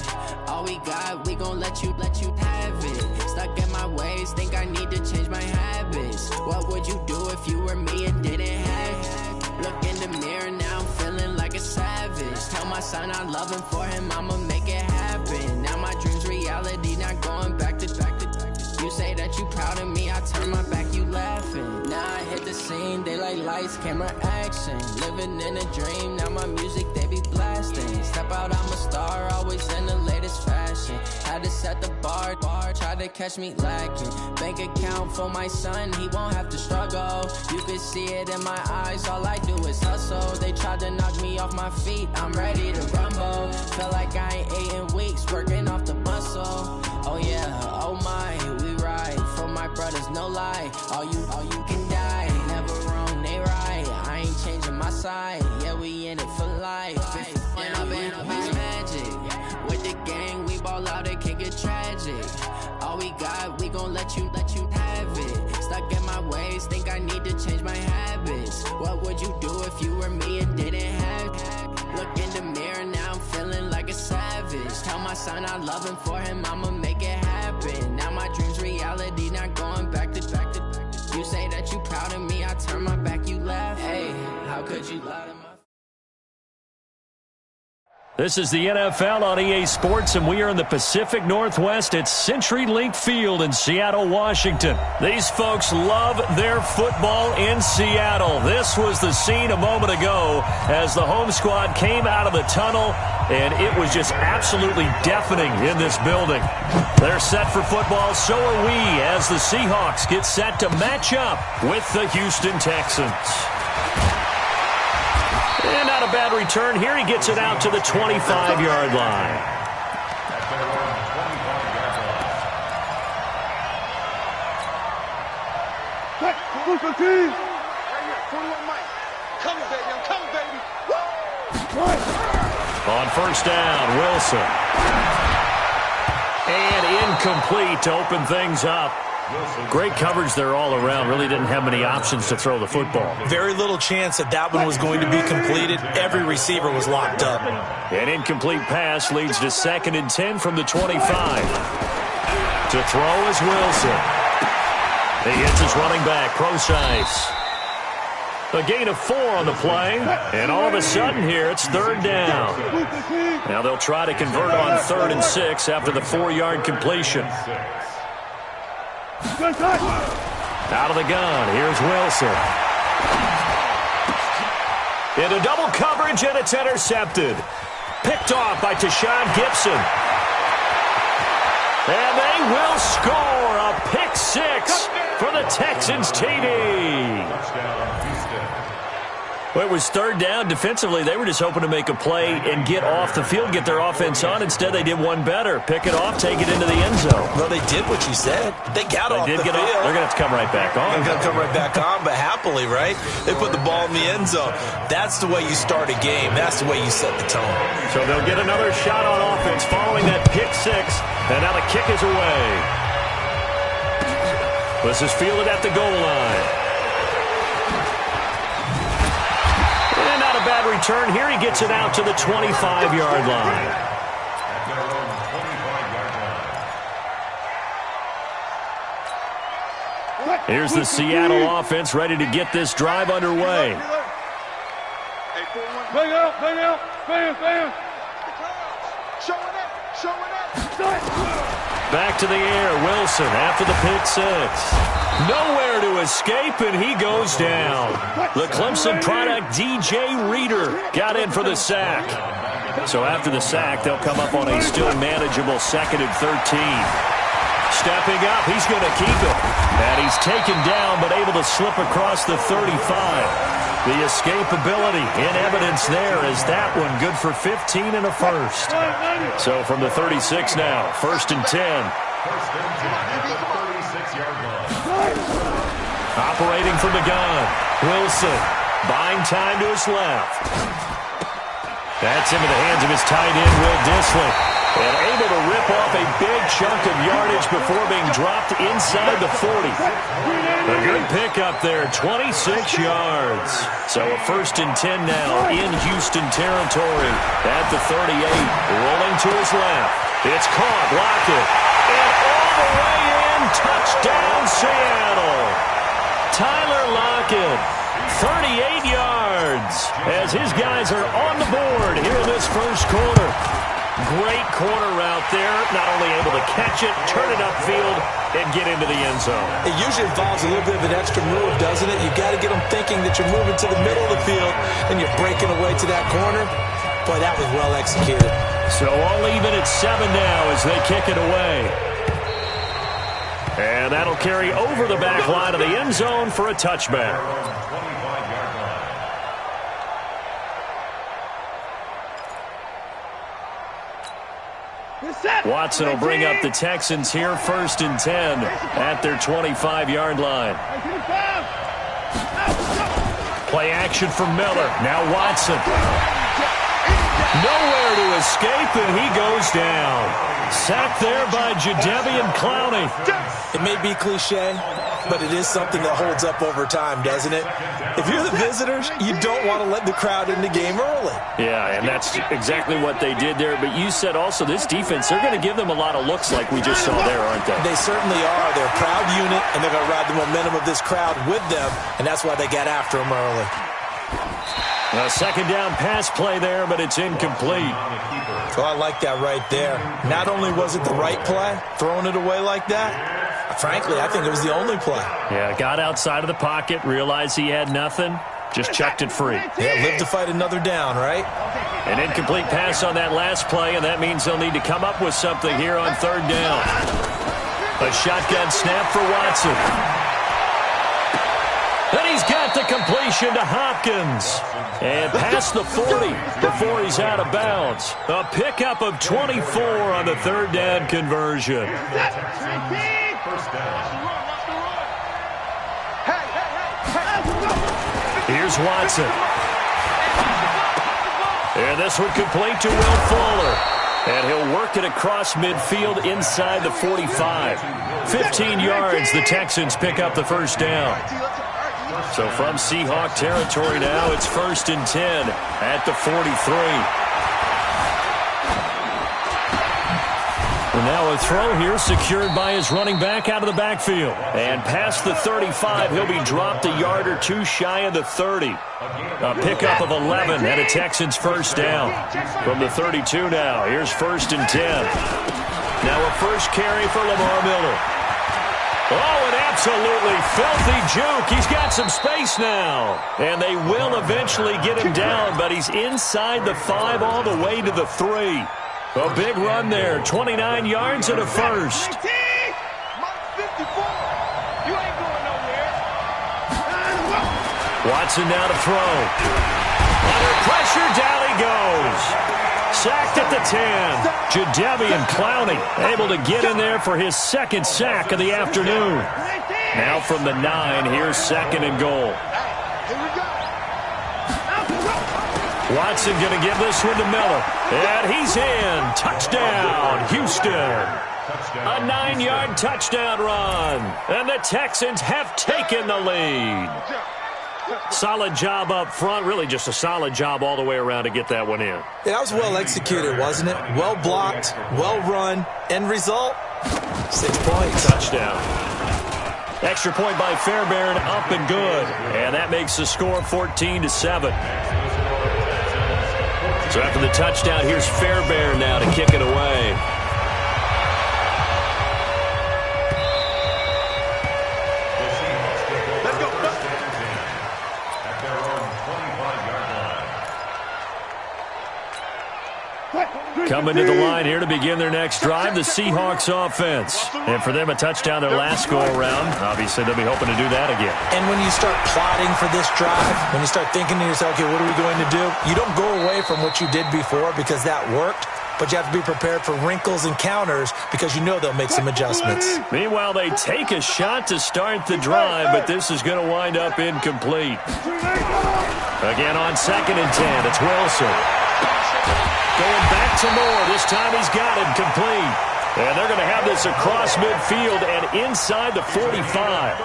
All we got, we gon' let you have it. Stuck in my ways, think I need to change my habits. What would you do if you were me and didn't have it? Look in the mirror, now I'm feeling like a savage. Tell my son I love him, for him I'ma make it happen. Now my dream's reality, not going back to. You say that you proud of me, I turn my back, you laughing. Now I hit the scene, they like lights, camera, action. Living in a dream, now my music, they be blasting. Step out, I'm a star, always in the latest fashion. Had to set the bar, try to catch me lacking. Bank account for my son, he won't have to struggle. You can see it in my eyes, all I do is hustle. They tried to knock me off my feet, I'm ready to rumble. Feel like I ain't ate in weeks, working off the muscle. Oh yeah, oh my, we ride for my brothers, no lie. All you can die, never wrong, they right. I ain't changing my side, yeah, we in it for life. And I've been magic. With the gang, we ball out, it can get tragic. All we got, we gon' let you have it. Stuck in my ways, think I need to change my habits. What would you do if you were me and didn't have it? Look in the mirror, now I'm feeling like a savage. Tell my son I love him, for him I'ma make it happen. Now my dream's reality, not going back to. You say that you proud of me, I turn my back, you laugh. Hey, how could you lie to my... This is the NFL on EA Sports, and we are in the Pacific Northwest at CenturyLink Field in Seattle, Washington. These folks love their football in Seattle. This was the scene a moment ago as the home squad came out of the tunnel, and it was just absolutely deafening in this building. They're set for football, so are we, as the Seahawks get set to match up with the Houston Texans. And not a bad return here. He gets it out to the 25-yard line. Right here, 41 Mike. Coming, baby, I'm coming, baby. On first down, Wilson. And incomplete to open things up. Great coverage there all around. Really didn't have many options to throw the football. Very little chance that one was going to be completed. Every receiver was locked up. An incomplete pass leads to 2nd and 10 from the 25. To throw is Wilson. He hits his running back, Procise. A gain of 4 on the play, and all of a sudden here it's 3rd down. Now they'll try to convert on 3rd and 6 after the 4-yard completion. Out of the gun, here's Wilson. Into double coverage, and it's intercepted. Picked off by Tashawn Gibson. And they will score a pick 6 for the Texans TD. Well, it was third down. Defensively, they were just hoping to make a play and get off the field, get their offense on. Instead, they did one better. Pick it off, take it into the end zone. Well, they did what you said. They got off the field. They're going to have to come right back on. They're going to come right back on, but happily, right? They put the ball in the end zone. That's the way you start a game. That's the way you set the tone. So they'll get another shot on offense following that pick six. And now the kick is away. This is fielded at the goal line. And not a bad return. Here he gets it out to the 25-yard line. Here's the Seattle offense ready to get this drive underway. Bring out, bam. Showing up. Back to the air, Wilson after the pick six. Nowhere to escape, and he goes down. The Clemson product, DJ Reader, got in for the sack. So after the sack, they'll come up on a still manageable 2nd and 13. Stepping up, he's going to keep it. And he's taken down, but able to slip across the 35. The escapability in evidence there as that one good for 15 and a first. So from the 36 now, 1st and 10. Operating from the gun, Wilson buying time to his left. That's into the hands of his tight end, Will Dissly. And able to rip off a big chunk of yardage before being dropped inside the 40. A good pickup there, 26 yards. So a 1st and 10 now in Houston territory at the 38. Rolling to his left. It's caught, Lockett. And all the way in, touchdown Seattle. Tyler Lockett, 38 yards as his guys are on the board here in this first quarter. Great corner route there, not only able to catch it, turn it upfield, and get into the end zone. It usually involves a little bit of an extra move, doesn't it? You've got to get them thinking that you're moving to the middle of the field and you're breaking away to that corner. Boy, that was well executed. So all even at 7 now as they kick it away. And that'll carry over the back line of the end zone for a touchback. Watson will bring up the Texans here, 1st and 10 at their 25-yard line. Play action for Miller. Now Watson. Nowhere to escape, and he goes down. Sacked there by Jadeveon Clowney. It may be cliche, but it is something that holds up over time, doesn't it? If you're the visitors, you don't want to let the crowd in the game early. Yeah, and that's exactly what they did there. But you said also this defense, they're going to give them a lot of looks like we just saw there, aren't they? They certainly are. They're a proud unit, and they're going to ride the momentum of this crowd with them, and that's why they got after them early. A 2nd down pass play there, but it's incomplete. So I like that right there. Not only was it the right play, throwing it away like that, frankly, I think it was the only play. Yeah, got outside of the pocket, realized he had nothing, just chucked it free. Yeah, live to fight another down, right? An incomplete pass on that last play, and that means they'll need to come up with something here on 3rd down. A shotgun snap for Watson. And he's got the completion to Hopkins. And past the 40 before he's out of bounds. A pickup of 24 on the 3rd down conversion. Here's Watson. And this one complete to Will Fuller. And he'll work it across midfield inside the 45. 15 yards, the Texans pick up the 1st down. So from Seahawk territory now, it's 1st and 10 at the 43. And now a throw here secured by his running back out of the backfield. And past the 35, he'll be dropped a yard or two shy of the 30. A pickup of 11 and a Texans 1st down. From the 32 now, here's 1st and 10. Now a first carry for Lamar Miller. Oh, an absolutely filthy juke. He's got some space now. And they will eventually get him down, but he's inside the 5 all the way to the 3. A big run there, 29 yards and a first. Watson now to throw. Under pressure, down he goes. Sacked at the 10. Jadeveon Clowney able to get in there for his second sack of the afternoon. Now from the 9, here's 2nd and goal. Watson going to give this one to Miller. And he's in. Touchdown, Houston. A 9-yard touchdown run. And the Texans have taken the lead. Solid job up front. Really just a solid job all the way around to get that one in. Yeah, that was well executed, wasn't it? Well blocked, well run. End result, 6 points. Touchdown. Extra point by Fairbairn, up and good. And that makes the score 14-7. So after the touchdown, here's Fairbairn now to kick it away. Coming to the line here to begin their next drive, the Seahawks offense. And for them, a touchdown their last go-around. Obviously, they'll be hoping to do that again. And when you start plotting for this drive, when you start thinking to yourself, okay, what are we going to do? You don't go away from what you did before because that worked, but you have to be prepared for wrinkles and counters because you know they'll make some adjustments. Meanwhile, they take a shot to start the drive, but this is going to wind up incomplete. Again on 2nd and 10, it's Wilson. Going back to Moore. This time he's got it complete. And they're going to have this across midfield and inside the 45.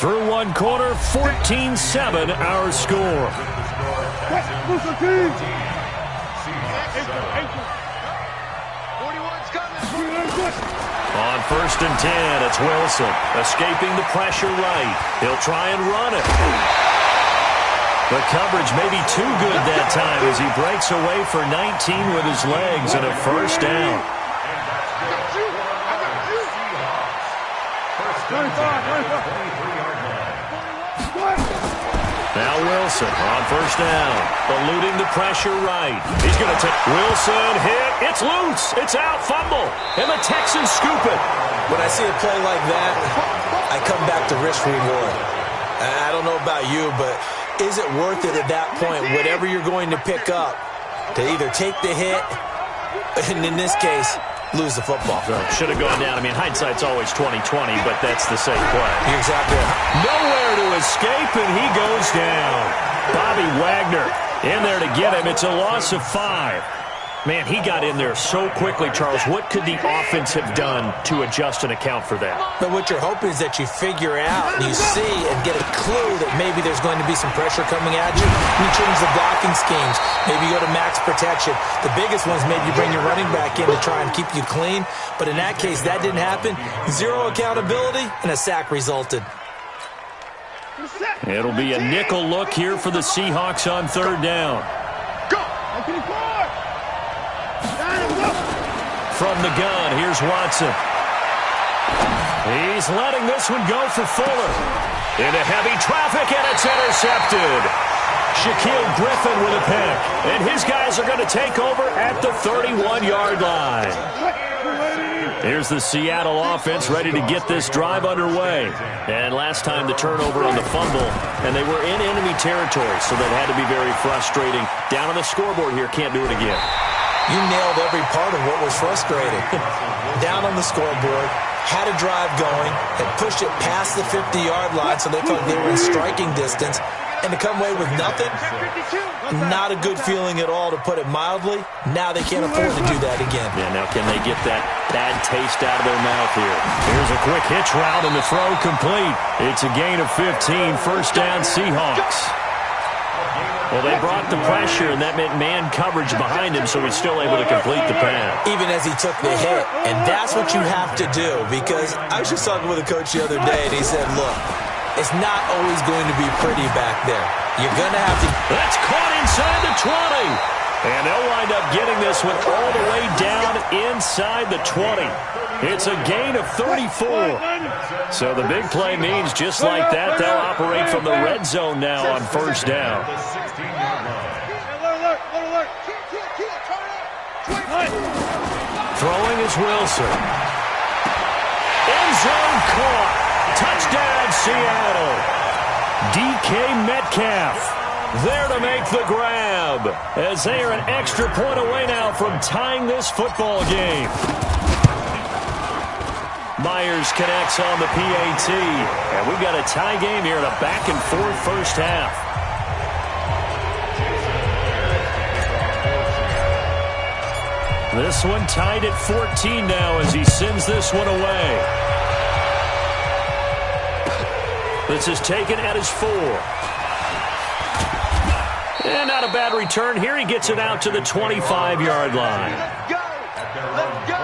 Through one quarter, 14-7 our score. On 1st and 10, it's Wilson. Escaping the pressure right. He'll try and run it. The coverage may be too good that time as he breaks away for 19 with his legs and a first down. Now Wilson on 1st down, eluding the pressure right. He's going to take Wilson, hit, it's loose, it's out, fumble, and the Texans scoop it. When I see a play like that, I come back to risk reward. I don't know about you, but is it worth it at that point, whatever you're going to pick up, to either take the hit, and in this case, lose the football? Should have gone down. I mean, hindsight's always 20/20, but that's the safe play. You're exactly right. Nowhere to escape, and he goes down. Bobby Wagner in there to get him. It's a loss of 5. Man, he got in there so quickly, Charles. What could the offense have done to adjust and account for that? But what you're hoping is that you figure out, and you see and get a clue that maybe there's going to be some pressure coming at you. You change the blocking schemes. Maybe you go to max protection. The biggest ones, maybe you bring your running back in to try and keep you clean. But in that case, that didn't happen. 0 accountability, and a sack resulted. It'll be a nickel look here for the Seahawks on 3rd down. From the gun, here's Watson. He's letting this one go for Fuller. Into heavy traffic, and it's intercepted. Shaquille Griffin with a pick. And his guys are going to take over at the 31-yard line. Here's the Seattle offense ready to get this drive underway. And last time the turnover on the fumble, and they were in enemy territory, so that had to be very frustrating. Down on the scoreboard here, can't do it again. You nailed every part of what was frustrating. Down on the scoreboard, had a drive going, had pushed it past the 50-yard line so they felt they were in striking distance, and to come away with nothing, not a good feeling at all, to put it mildly. Now they can't afford to do that again. Yeah, now can they get that bad taste out of their mouth here? Here's a quick hitch route, and the throw complete. It's a gain of 15, 1st down Seahawks. Well, they brought the pressure, and that meant man coverage behind him, so he's still able to complete the pass. Even as he took the hit, and that's what you have to do, because I was just talking with a coach the other day, and he said, look, it's not always going to be pretty back there. You're going to have to... That's caught inside the 20. And they'll wind up getting this one all the way down inside the 20. It's a gain of 34. So the big play means just like that, they'll operate from the red zone now on 1st down. Throwing is Wilson. End zone caught. Touchdown, Seattle. DK Metcalf there to make the grab, as they are an extra point away now from tying this football game. Myers connects on the PAT, and we've got a tie game here in a back-and-forth first half. This one tied at 14 now as he sends this one away. This is taken at his 4. And not a bad return here. He gets it out to the 25-yard line. Let's go. Let's go.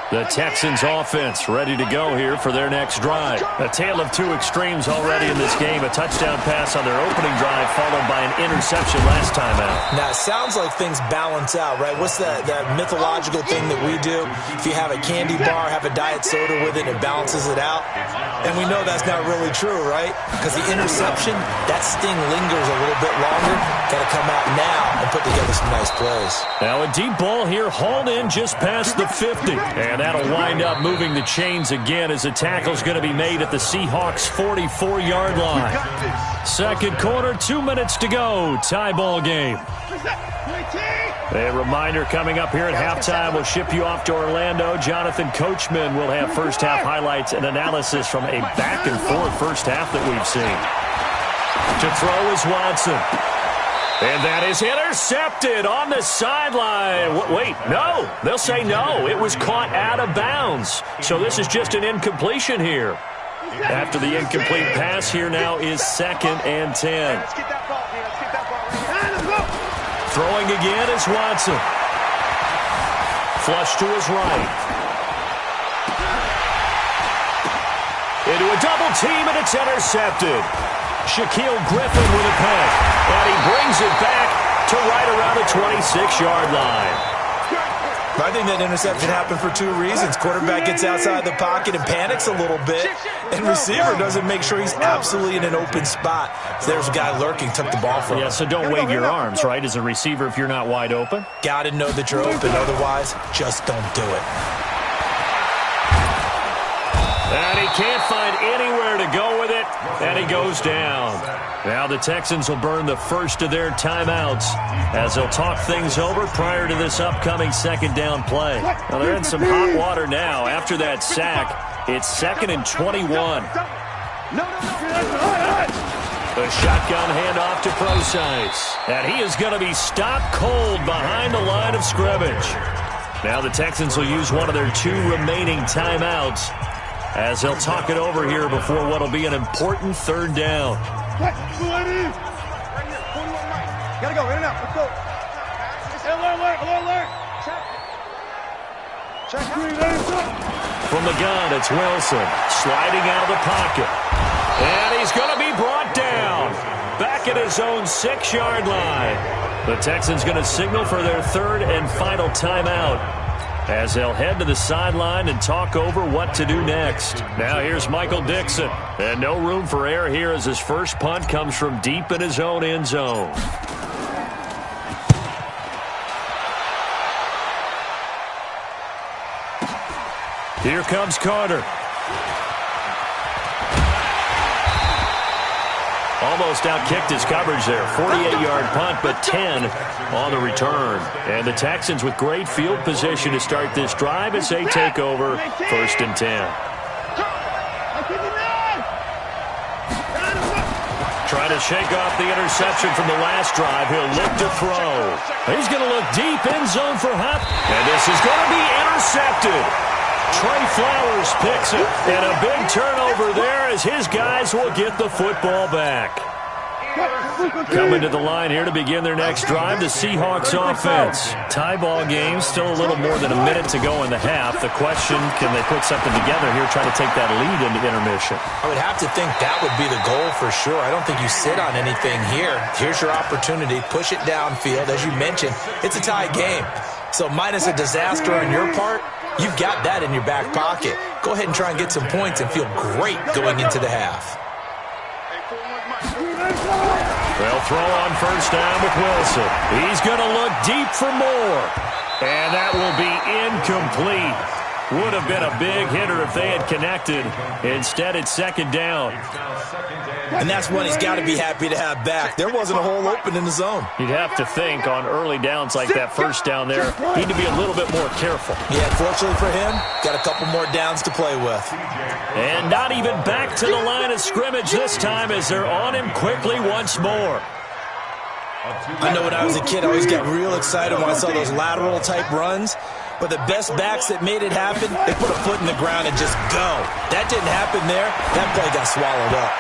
The Texans offense ready to go here for their next drive. A tale of two extremes already in this game. A touchdown pass on their opening drive followed by an interception last time out. Now, it sounds like things balance out, right? What's that mythological thing that we do? If you have a candy bar, have a diet soda with it, it balances it out. And we know that's not really true, right? Because the interception, that sting lingers a little bit longer. Got to come out now and put together some nice plays. Now a deep ball here hauled in just past the 50. And that'll wind up moving the chains again as the tackle's going to be made at the Seahawks' 44-yard line. Second quarter, 2 minutes to go. Tie ball game. A reminder coming up here at halftime. We'll ship you off to Orlando. Jonathan Coachman will have first half highlights and analysis from a back-and-forth first half that we've seen. To throw is Watson. And that is intercepted on the sideline. Wait, no. They'll say no. It was caught out of bounds. So this is just an incompletion here. After the incomplete pass, here now is 2nd and 10. Let's get that ball here. Let's get that ball. Throwing again is Watson. Flush to his right. Into a double team, and it's intercepted. Shaquille Griffin with a pick. And he brings it back to right around the 26-yard line. I think that interception happened for 2 reasons. Quarterback gets outside the pocket and panics a little bit, and receiver doesn't make sure he's absolutely in an open spot. So there's a guy lurking, took the ball from him. Yeah, so don't wave your arms, right, as a receiver if you're not wide open? Got to know that you're open. Otherwise, just don't do it. And he can't find anywhere to go with it, and he goes down. Now the Texans will burn the first of their timeouts as they'll talk things over prior to this upcoming second down play. Now they're in some hot water now. After that sack, it's 2nd and 21. The shotgun handoff to Procise. And he is going to be stopped cold behind the line of scrimmage. Now the Texans will use one of their 2 remaining timeouts as they'll talk it over here before what will be an important third down. Right here. 41 Mike. Gotta go. In and out. Let's go. Alert. Check. From the gun, it's Wilson sliding out of the pocket. And he's going to be brought down back at his own 6-yard line. The Texans going to signal for their 3rd and final timeout as they'll head to the sideline and talk over what to do next. Now here's Michael Dixon. And no room for error here as his first punt comes from deep in his own end zone. Here comes Carter. Almost outkicked his coverage there. 48-yard punt, but 10 on the return. And the Texans with great field position to start this drive as they take over 1st and 10. Trying to shake off the interception from the last drive. He'll look to throw. He's going to look deep in zone for Huff. And this is going to be intercepted. Trey Flowers picks it, and a big turnover there as his guys will get the football back. Coming to the line here to begin their next drive, the Seahawks offense. Tie ball game, still a little more than a minute to go in the half. The question, can they put something together here, try to take that lead into intermission? I would have to think that would be the goal for sure. I don't think you sit on anything here. Here's your opportunity. Push it downfield. As you mentioned, it's a tie game. So minus a disaster on your part, you've got that in your back pocket. Go ahead and try and get some points and feel great going into the half. They'll throw on first down with Wilson. He's going to look deep for more. And that will be incomplete. Would have been a big hitter if they had connected. Instead, it's second down. And that's one he's got to be happy to have back. There wasn't a hole open in the zone. You'd have to think on early downs like that first down there, he'd to be a little bit more careful. Yeah, fortunately for him, got a couple more downs to play with. And not even back to the line of scrimmage this time as they're on him quickly once more. I know when I was a kid, I always got real excited when I saw those lateral-type runs. But the best backs that made it happen, they put a foot in the ground and just go. That didn't happen there. That play got swallowed up.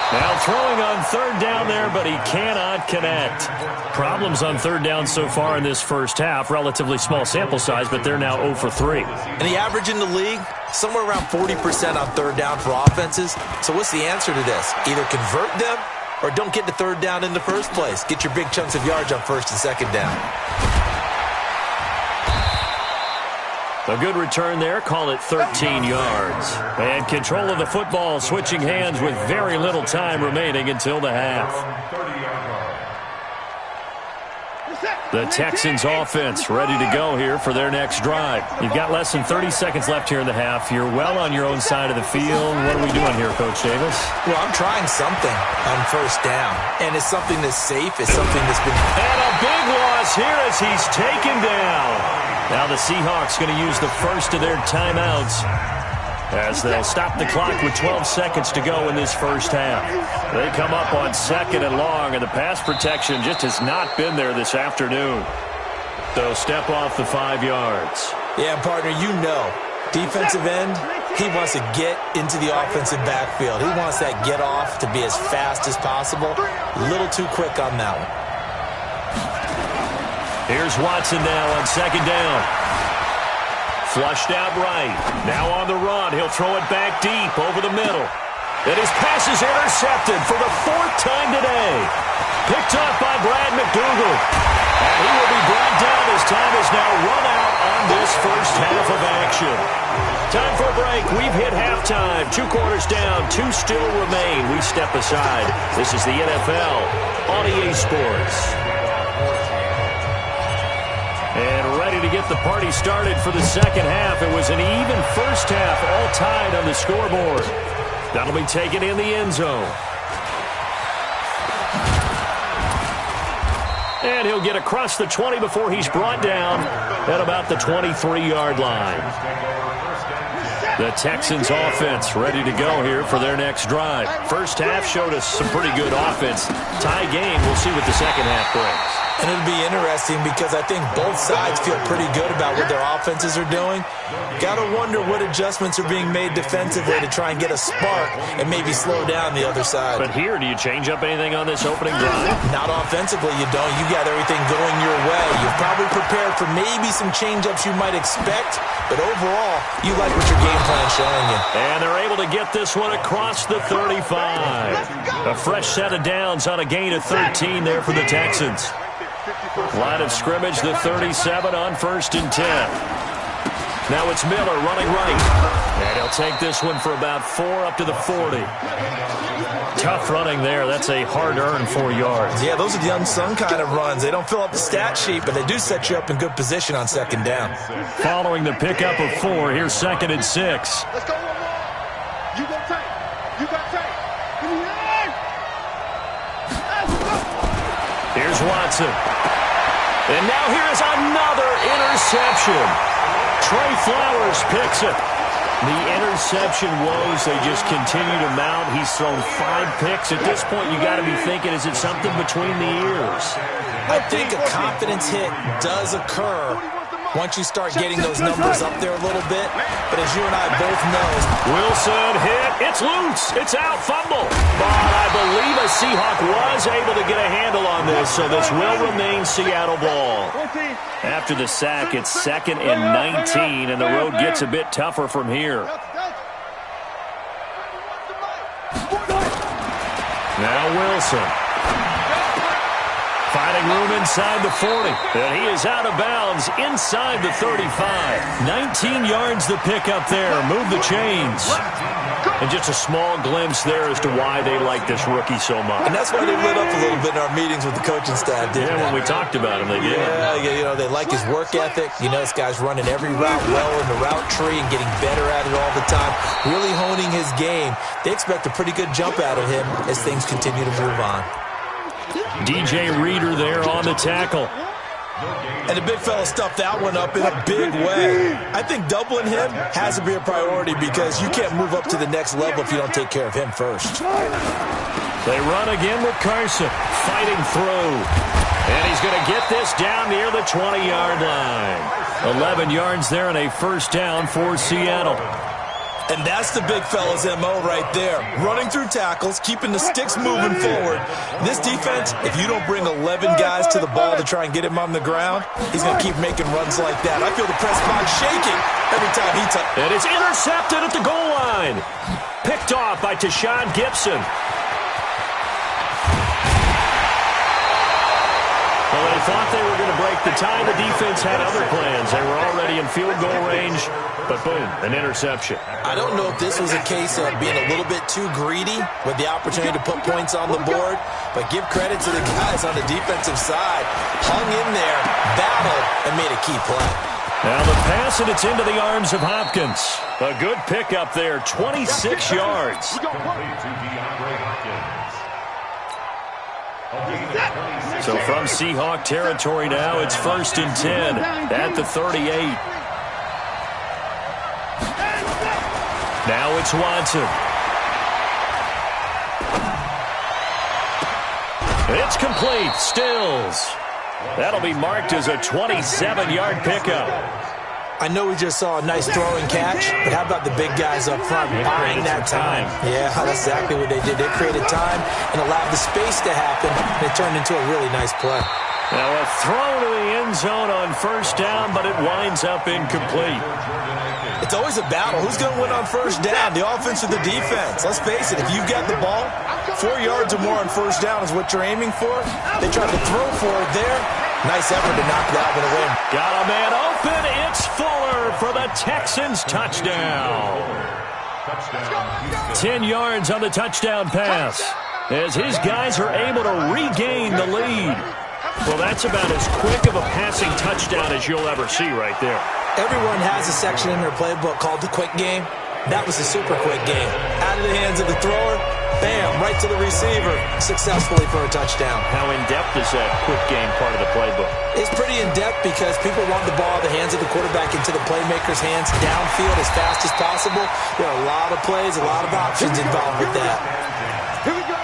Now throwing on third down there, but he cannot connect. Problems on third down so far in this first half. Relatively small sample size, but they're now 0 for 3. And the average in the league, somewhere around 40% on third down for offenses. So what's the answer to this? Either convert them or don't get to third down in the first place. Get your big chunks of yards on first and second down. A good return there. Call it 13 yards. And control of the football, switching hands with very little time remaining until the half. The Texans offense ready to go here for their next drive. You've got less than 30 seconds left here in the half. You're well on your own side of the field. What are we doing here, Coach Davis? Well, I'm trying something on first down. And it's something that's safe. It's something that's been... And a big loss here as he's taken down. Now the Seahawks going to use the first of their timeouts as they'll stop the clock with 12 seconds to go in this first half. They come up on second and long, and the pass protection just has not been there this afternoon. So step off the 5 yards. Yeah, partner, you know, defensive end, he wants to get into the offensive backfield. He wants that get off to be as fast as possible. A little too quick on that one. Here's Watson now on second down. Flushed out right. Now on the run. He'll throw it back deep over the middle. And his pass is intercepted for the 4th time today. Picked up by Brad McDougal. And he will be brought down as time is now run out on this first half of action. Time for a break. We've hit halftime. 2 quarters down. 2 still remain. We step aside. This is the NFL on EA Sports. And ready to get the party started for the second half. It was an even first half, all tied on the scoreboard. That'll be taken in the end zone. And he'll get across the 20 before he's brought down at about the 23-yard line. The Texans offense ready to go here for their next drive. First half showed us some pretty good offense. Tie game. We'll see what the second half brings. And it'll be interesting because I think both sides feel pretty good about what their offenses are doing. Got to wonder what adjustments are being made defensively to try and get a spark and maybe slow down the other side. But here, do you change up anything on this opening drive? Not offensively, you don't. You got everything going your way. You've probably prepared for maybe some change-ups you might expect, but overall, you like what your game plan's showing you. And they're able to get this one across the 35. A fresh set of downs on a gain of 13 there for the Texans. Line of scrimmage, the 37 on 1st and 10. Now it's Miller running right. And he'll take this one for about 4 up to the 40. Tough running there. That's a hard-earned 4 yards. Yeah, those are the unsung kind of runs. They don't fill up the stat sheet, but they do set you up in good position on second down. Following the pickup of 4, here's 2nd and 6. Let's go one more. You got tape. You got tape. Here's Watson. And now here is another interception. Trey Flowers picks it. The interception woes, they just continue to mount. He's thrown 5 picks. At this point, you got to be thinking, is it something between the ears? I think a confidence hit does occur once you start getting those numbers up there a little bit. But as you and I both know, Wilson hit. It's loose. It's out. Fumble. But I believe a Seahawk was able to get a handle on this, so this will remain Seattle ball. After the sack, it's 2nd and 19, and the road gets a bit tougher from here. Now Wilson. Finding room inside the 40. And he is out of bounds inside the 35. 19 yards the pickup there. Move the chains. And just a small glimpse there as to why they like this rookie so much. And that's why they lit up a little bit in our meetings with the coaching staff, didn't they? When we talked about him, they did. Yeah, they like his work ethic. This guy's running every route well in the route tree and getting better at it all the time, really honing his game. They expect a pretty good jump out of him as things continue to move on. DJ Reader there on the tackle. And the big fella stuffed that one up in a big way. I think doubling him has to be a priority because you can't move up to the next level if you don't take care of him first. They run again with Carson, fighting through. And he's going to get this down near the 20-yard line. 11 yards there and a first down for Seattle. And that's the big fella's MO right there. Running through tackles, keeping the sticks moving forward. This defense, if you don't bring 11 guys to the ball to try and get him on the ground, he's going to keep making runs like that. I feel the press box shaking every time he touches. And it's intercepted at the goal line. Picked off by Tashawn Gibson. Well, they thought they were going to break the tie. The defense had other plans. They were already in field goal range, but boom, an interception. I don't know if this was a case of being a little bit too greedy with the opportunity to put points on the board, but give credit to the guys on the defensive side. Hung in there, battled, and made a key play. Now the pass, and it's into the arms of Hopkins. A good pickup there, 26 yards. So from Seahawk territory now, it's 1st and 10 at the 38. Now it's Watson. It's complete. Stills. That'll be marked as a 27-yard pickup. I know we just saw a nice throwing catch, but how about the big guys up front buying that time? Yeah, that's exactly what they did. They created time and allowed the space to happen, and it turned into a really nice play. Now a throw to the end zone on first down, but it winds up incomplete. It's always a battle. Who's going to win on first down, the offense or the defense? Let's face it, if you've got the ball, 4 yards or more on first down is what you're aiming for. They tried to throw for it there. Nice effort to knock that one away. Got a man open. It's Fuller for the Texans touchdown. 10 yards on the touchdown pass as his guys are able to regain the lead. Well, that's about as quick of a passing touchdown as you'll ever see right there. Everyone has a section in their playbook called the quick game. That was a super quick game. Out of the hands of the thrower, bam, right to the receiver, successfully for a touchdown. How in-depth is that quick game part of the playbook? It's pretty in-depth because people want the ball out of the hands of the quarterback into the playmaker's hands downfield as fast as possible. There are a lot of plays, a lot of options involved with that. Here we go.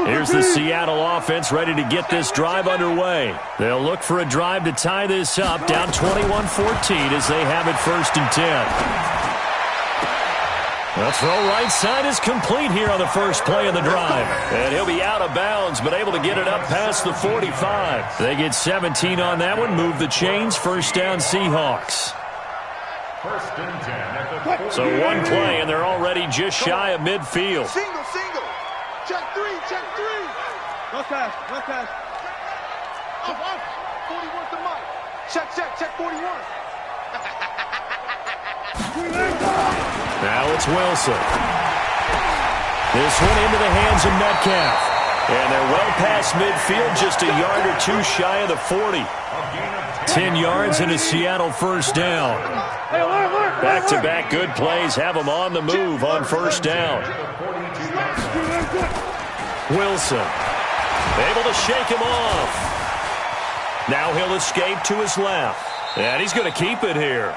Here's the Seattle offense ready to get this drive underway. They'll look for a drive to tie this up, down 21-14 as they have it 1st and 10. The throw right side is complete here on the first play of the drive. And he'll be out of bounds, but able to get it up past the 45. They get 17 on that one, move the chains, first down Seahawks. 1st and 10 at the 40. So one play, and they're already just shy of midfield. Single. Check three. No pass. Off. 41's the mic. Check 41. Now it's Wilson. This one into the hands of Metcalf. And they're well past midfield, just a yard or two shy of the 40. 10 yards and a Seattle first down. Back-to-back good plays have them on the move on first down. Wilson able to shake him off. Now he'll escape to his left. And he's going to keep it here.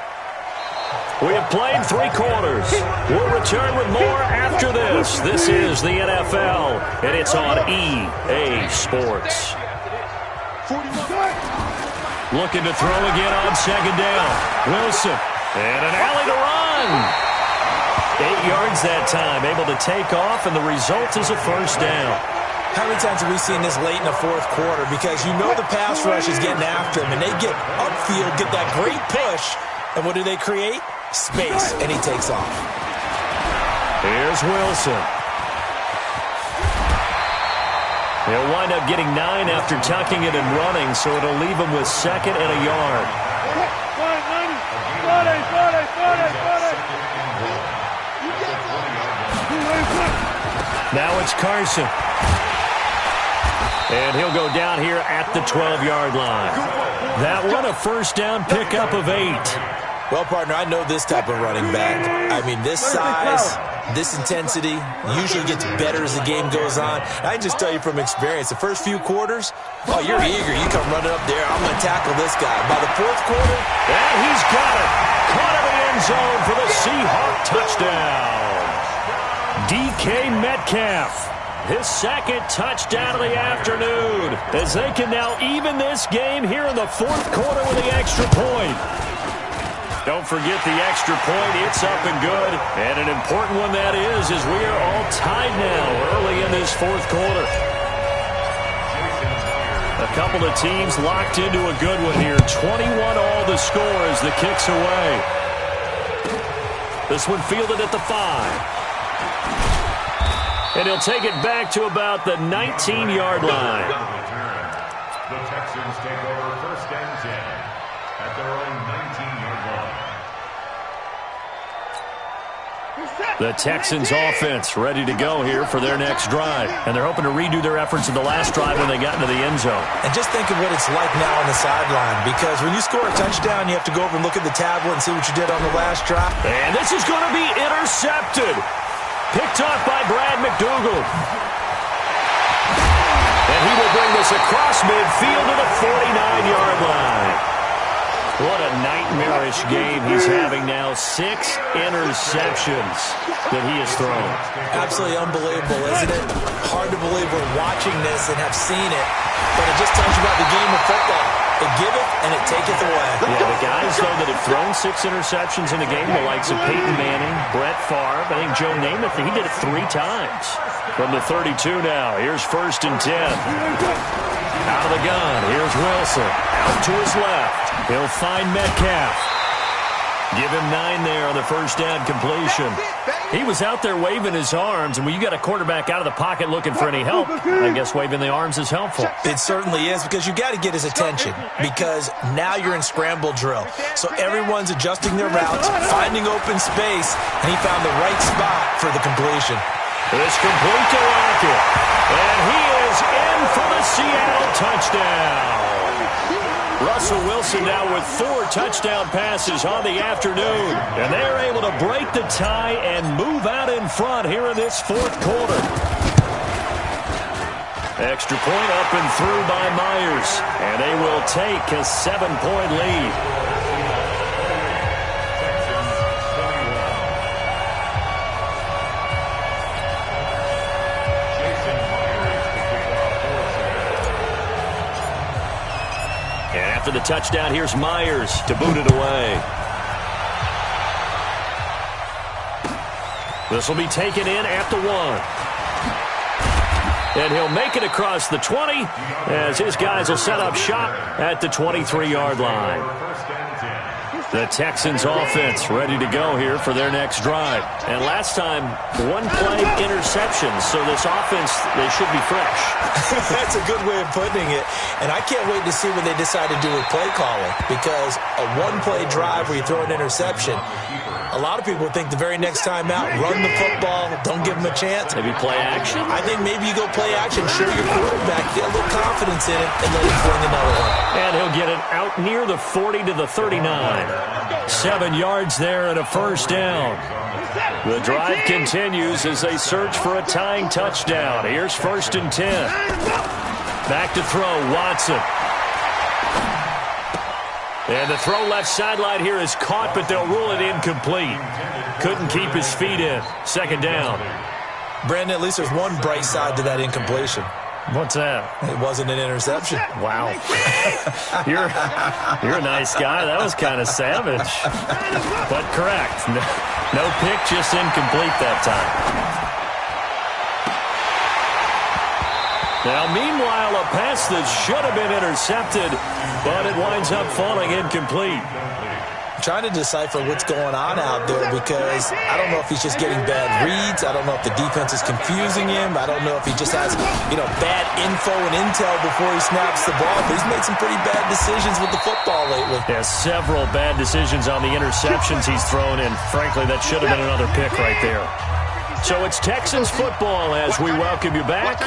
We have played 3 quarters. We'll return with more after this. This is the NFL, and it's on EA Sports. Looking to throw again on second down. Wilson, and an alley to run. 8 yards that time, able to take off, and the result is a first down. How many times have we seen this late in the fourth quarter? Because you know the pass rush is getting after him, and they get upfield, get that great push, and what do they create? Space, and he takes off. Here's Wilson. He'll wind up getting 9 after tucking it and running, so it'll leave him with 2nd and a yard. Now it's Carson. And he'll go down here at the 12-yard line. That one a first down pickup of 8. Well, partner, I know this type of running back. I mean, this size, this intensity usually gets better as the game goes on. I can just tell you from experience, the first few quarters, oh, you're eager. You come running up there. I'm going to tackle this guy. By the fourth quarter, and he's got it. Caught in the end zone for the Seahawk touchdown. DK Metcalf, his second touchdown of the afternoon, as they can now even this game here in the fourth quarter with the extra point. Don't forget the extra point. It's up and good. And an important one that is as we are all tied now early in this fourth quarter. A couple of teams locked into a good one here. 21 all the score as the kick's away. This one fielded at the 5. And he'll take it back to about the 19-yard line. The Texans take over first and 10 at their own 19-yard line. The Texans offense ready to go here for their next drive. And they're hoping to redo their efforts in the last drive when they got into the end zone. And just think of what it's like now on the sideline, because when you score a touchdown, you have to go over and look at the tablet and see what you did on the last drive. And this is going to be intercepted. Picked off by Brad McDougal. And he will bring this across midfield to the 49-yard line. What a nightmarish game he's having now. 6 interceptions that he has thrown. Absolutely unbelievable, isn't it? Hard to believe we're watching this and have seen it, but it just tells you about the game of football. It giveth and it taketh away. Yeah, the guys, though, that have thrown 6 interceptions in the game, the likes of Peyton Manning, Brett Favre, I think Joe Namath, he did it 3 times. From the 32 now, here's first and 10. Out of the gun, here's Wilson. Out to his left. He'll find Metcalf. Give him 9 there on the first down completion. He was out there waving his arms, and when you got a quarterback out of the pocket looking for any help, I guess waving the arms is helpful. It certainly is, because you got to get his attention, because now you're in scramble drill. So everyone's adjusting their routes, finding open space, and he found the right spot for the completion. It's complete to Lockett, and he is in for the Seattle touchdown. Russell Wilson now with 4 touchdown passes on the afternoon, and they're able to break the tie and move out in front here in this fourth quarter. Extra point up and through by Myers, and they will take a 7-point lead. After the touchdown, here's Myers to boot it away. This will be taken in at the 1. And he'll make it across the 20 as his guys will set up shop at the 23-yard line. The Texans offense ready to go here for their next drive. And last time, 1-play interceptions, so this offense, they should be fresh. That's a good way of putting it. And I can't wait to see what they decide to do with play calling, because a 1-play drive where you throw an interception, a lot of people think the very next time out, run the football, don't give them a chance. Maybe play action? I think maybe you go play action, show your quarterback, get a little confidence in it, and let him fling another one. And he'll get it out near the 40 to the 39. 7 yards there and a first down. The drive continues as they search for a tying touchdown. Here's first and 10. Back to throw, Watson. And the throw left sideline here is caught, but they'll rule it incomplete. Couldn't keep his feet in. Second down. Brandon, at least there's one bright side to that incompletion. What's that? It wasn't an interception. Wow. You're a nice guy. That was kind of savage. But correct. No pick, just incomplete that time. Now, meanwhile, a pass that should have been intercepted, but it winds up falling incomplete. I'm trying to decipher what's going on out there, because I don't know if he's just getting bad reads. I don't know if the defense is confusing him. I don't know if he just has, bad info and intel before he snaps the ball. But he's made some pretty bad decisions with the football lately. Yeah, several bad decisions on the interceptions he's thrown in. Frankly, that should have been another pick right there. So it's Texans football as we welcome you back.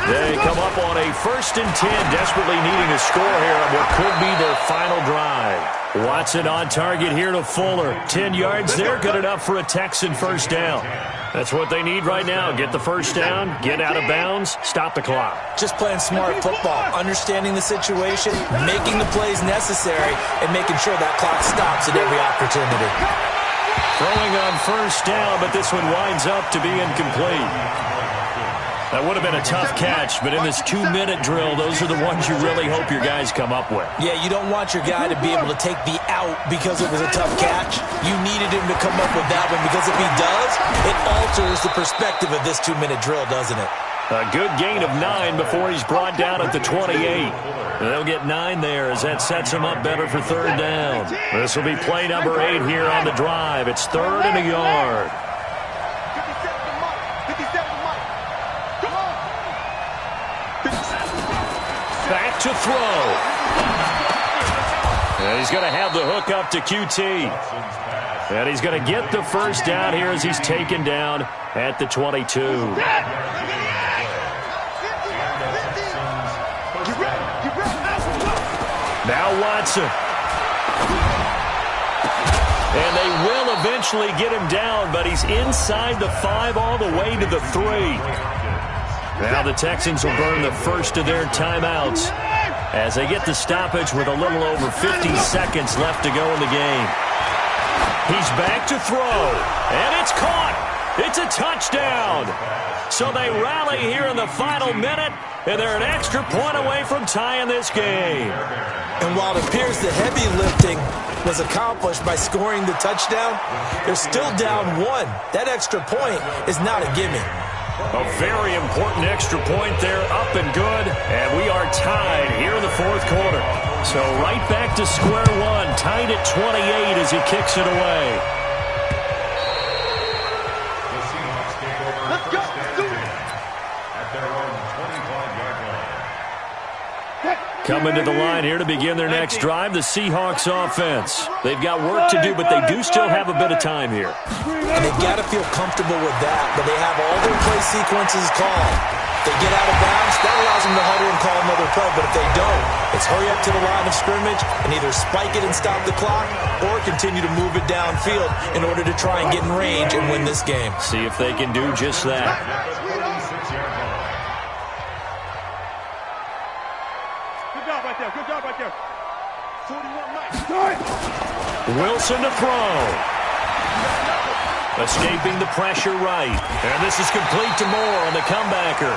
They come up on a 1st and 10, desperately needing a score here on what could be their final drive. Watson on target here to Fuller. 10 yards there, good enough for a Texan first down. That's what they need right now. Get the first down, get out of bounds, stop the clock. Just playing smart football, understanding the situation, making the plays necessary, and making sure that clock stops at every opportunity. Throwing on first down, but this one winds up to be incomplete. That would have been a tough catch, but in this 2-minute drill, those are the ones you really hope your guys come up with. Yeah, you don't want your guy to be able to take the out because it was a tough catch. You needed him to come up with that one because if he does, it alters the perspective of this 2-minute drill, doesn't it? A good gain of 9 before he's brought down at the 28. They'll get 9 there as that sets him up better for 3rd down. This will be play number 8 here on the drive. It's 3rd and a yard. Back to throw. And he's going to have the hook up to QT. And he's going to get the first down here as he's taken down at the 22. Now Watson. And they will eventually get him down, but he's inside the 5 all the way to the 3. Now the Texans will burn the first of their timeouts as they get the stoppage with a little over 50 seconds left to go in the game. He's back to throw, and it's caught. It's a touchdown. So they rally here in the final minute, and they're an extra point away from tying this game. And while it appears the heavy lifting was accomplished by scoring the touchdown, they're still down 1. That extra point is not a gimme. A very important extra point there, up and good, and we are tied here in the 4th quarter. So right back to square one, tied at 28 as he kicks it away. The Seahawks take over first and 10 at their own 25-yard line. Coming to the line here to begin their next drive, the Seahawks offense. They've got work to do, but they do still have a bit of time here. And they've got to feel comfortable with that, but they have all their play sequences called. They get out of bounds, that allows them to huddle and call another play, but if they don't, it's hurry up to the line of scrimmage and either spike it and stop the clock or continue to move it downfield in order to try and get in range and win this game. See if they can do just that. Good job right there. 41 Mike. Wilson to throw. Escaping the pressure right. And this is complete to Moore on the comebacker.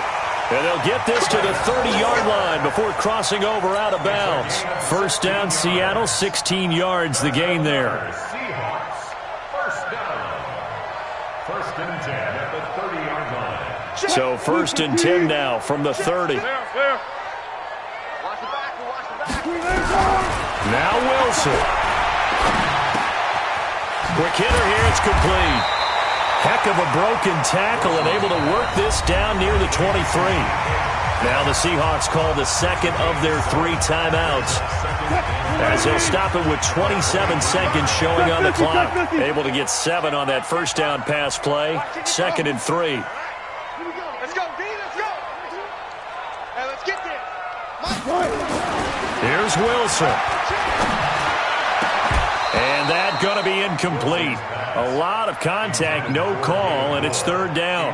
And they'll get this to the 30-yard line before crossing over out of bounds. First down, Seattle, 16 yards the gain there. Seahawks, first down. 1st and 10 at the 30-yard line. So 1st and 10 now from the 30. Clear. Now Wilson. Quick hitter here, it's complete. Heck of a broken tackle and able to work this down near the 23. Now the Seahawks call the second of their 3 timeouts as they'll stop it with 27 seconds showing on the clock. Able to get 7 on that first down pass play. 2nd and 3. Let's go, D, let's go. Hey, let's get there. Here's Wilson. And that going to be incomplete. A lot of contact, no call, and it's 3rd down.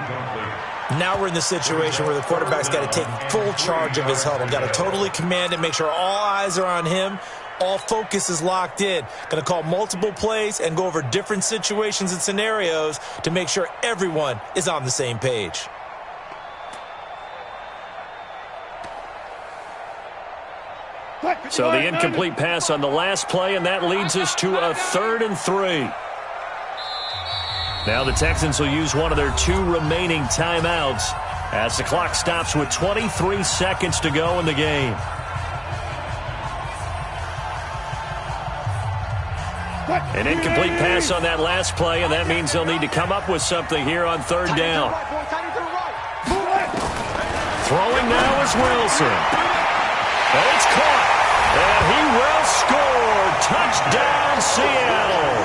Now we're in the situation where the quarterback's got to take full charge of his huddle. Got to totally command it, make sure all eyes are on him. All focus is locked in. Going to call multiple plays and go over different situations and scenarios to make sure everyone is on the same page. So the incomplete pass on the last play, and that leads us to a 3rd and 3. Now the Texans will use one of their 2 remaining timeouts as the clock stops with 23 seconds to go in the game. An incomplete pass on that last play, and that means they'll need to come up with something here on 3rd down. Throwing now is Wilson. And it's caught. And he will score. Touchdown, Seattle.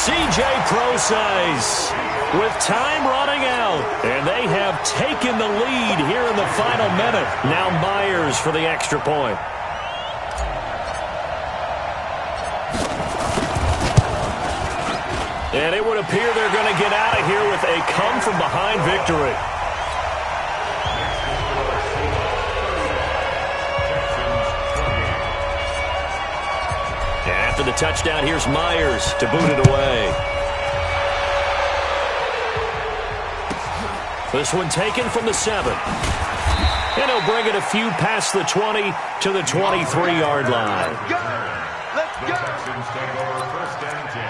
C.J. Prosise with time running out. And they have taken the lead here in the final minute. Now Myers for the extra point. And it would appear they're going to get out of here with a come-from-behind victory. And after the touchdown, here's Myers to boot it away. This one taken from the 7. And he'll bring it a few past the 20 to the 23-yard line. Let's go. The Texans take over first and 10.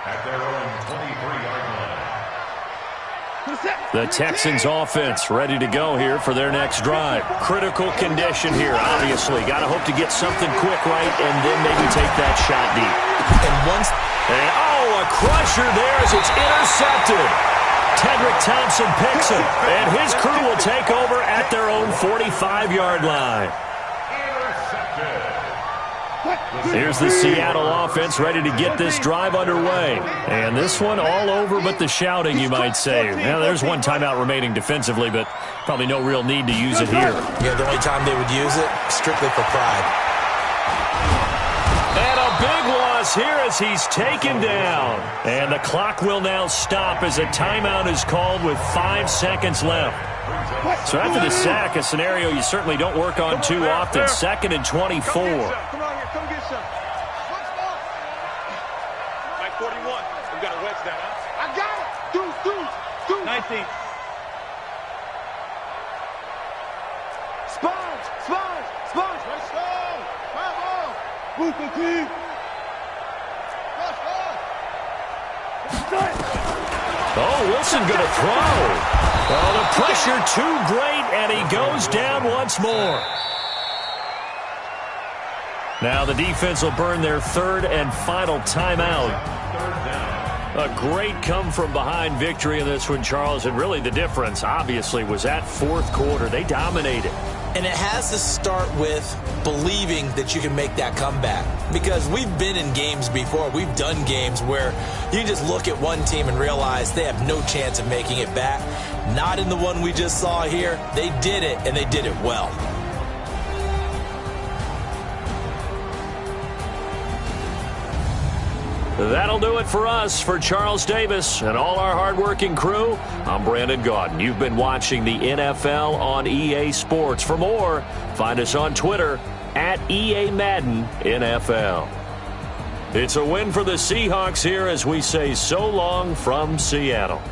At their own 23-yard line. The Texans offense ready to go here for their next drive. Critical condition here, obviously. Got to hope to get something quick right and then maybe take that shot deep. A crusher there as it's intercepted. Tedrick Thompson picks him, and his crew will take over at their own 45-yard line. Here's the Seattle offense ready to get this drive underway. And this one all over but the shouting, you might say. Now, there's one timeout remaining defensively, but probably no real need to use it here. Yeah, the only time they would use it, strictly for pride. And a big loss here as he's taken down. And the clock will now stop as a timeout is called with 5 seconds left. So after the sack, a scenario you certainly don't work on too often. 2nd and 24. Come get some. Mike 41. We got to wedge that, huh? I got it. Deuce. 19. Sponge. Let's go. Come on. Move the team. Oh, Wilson going to throw. Oh, the pressure too great, and he goes down once more. Now the defense will burn their 3rd and final timeout. A great come-from-behind victory in this one, Charles, and really the difference, obviously, was that 4th quarter. They dominated. And it has to start with believing that you can make that comeback. Because we've been in games before. We've done games where you just look at one team and realize they have no chance of making it back. Not in the one we just saw here. They did it, and they did it well. That'll do it for us. For Charles Davis and all our hardworking crew, I'm Brandon Gaudin. You've been watching the NFL on EA Sports. For more, find us on Twitter at EA Madden NFL. It's a win for the Seahawks here as we say so long from Seattle.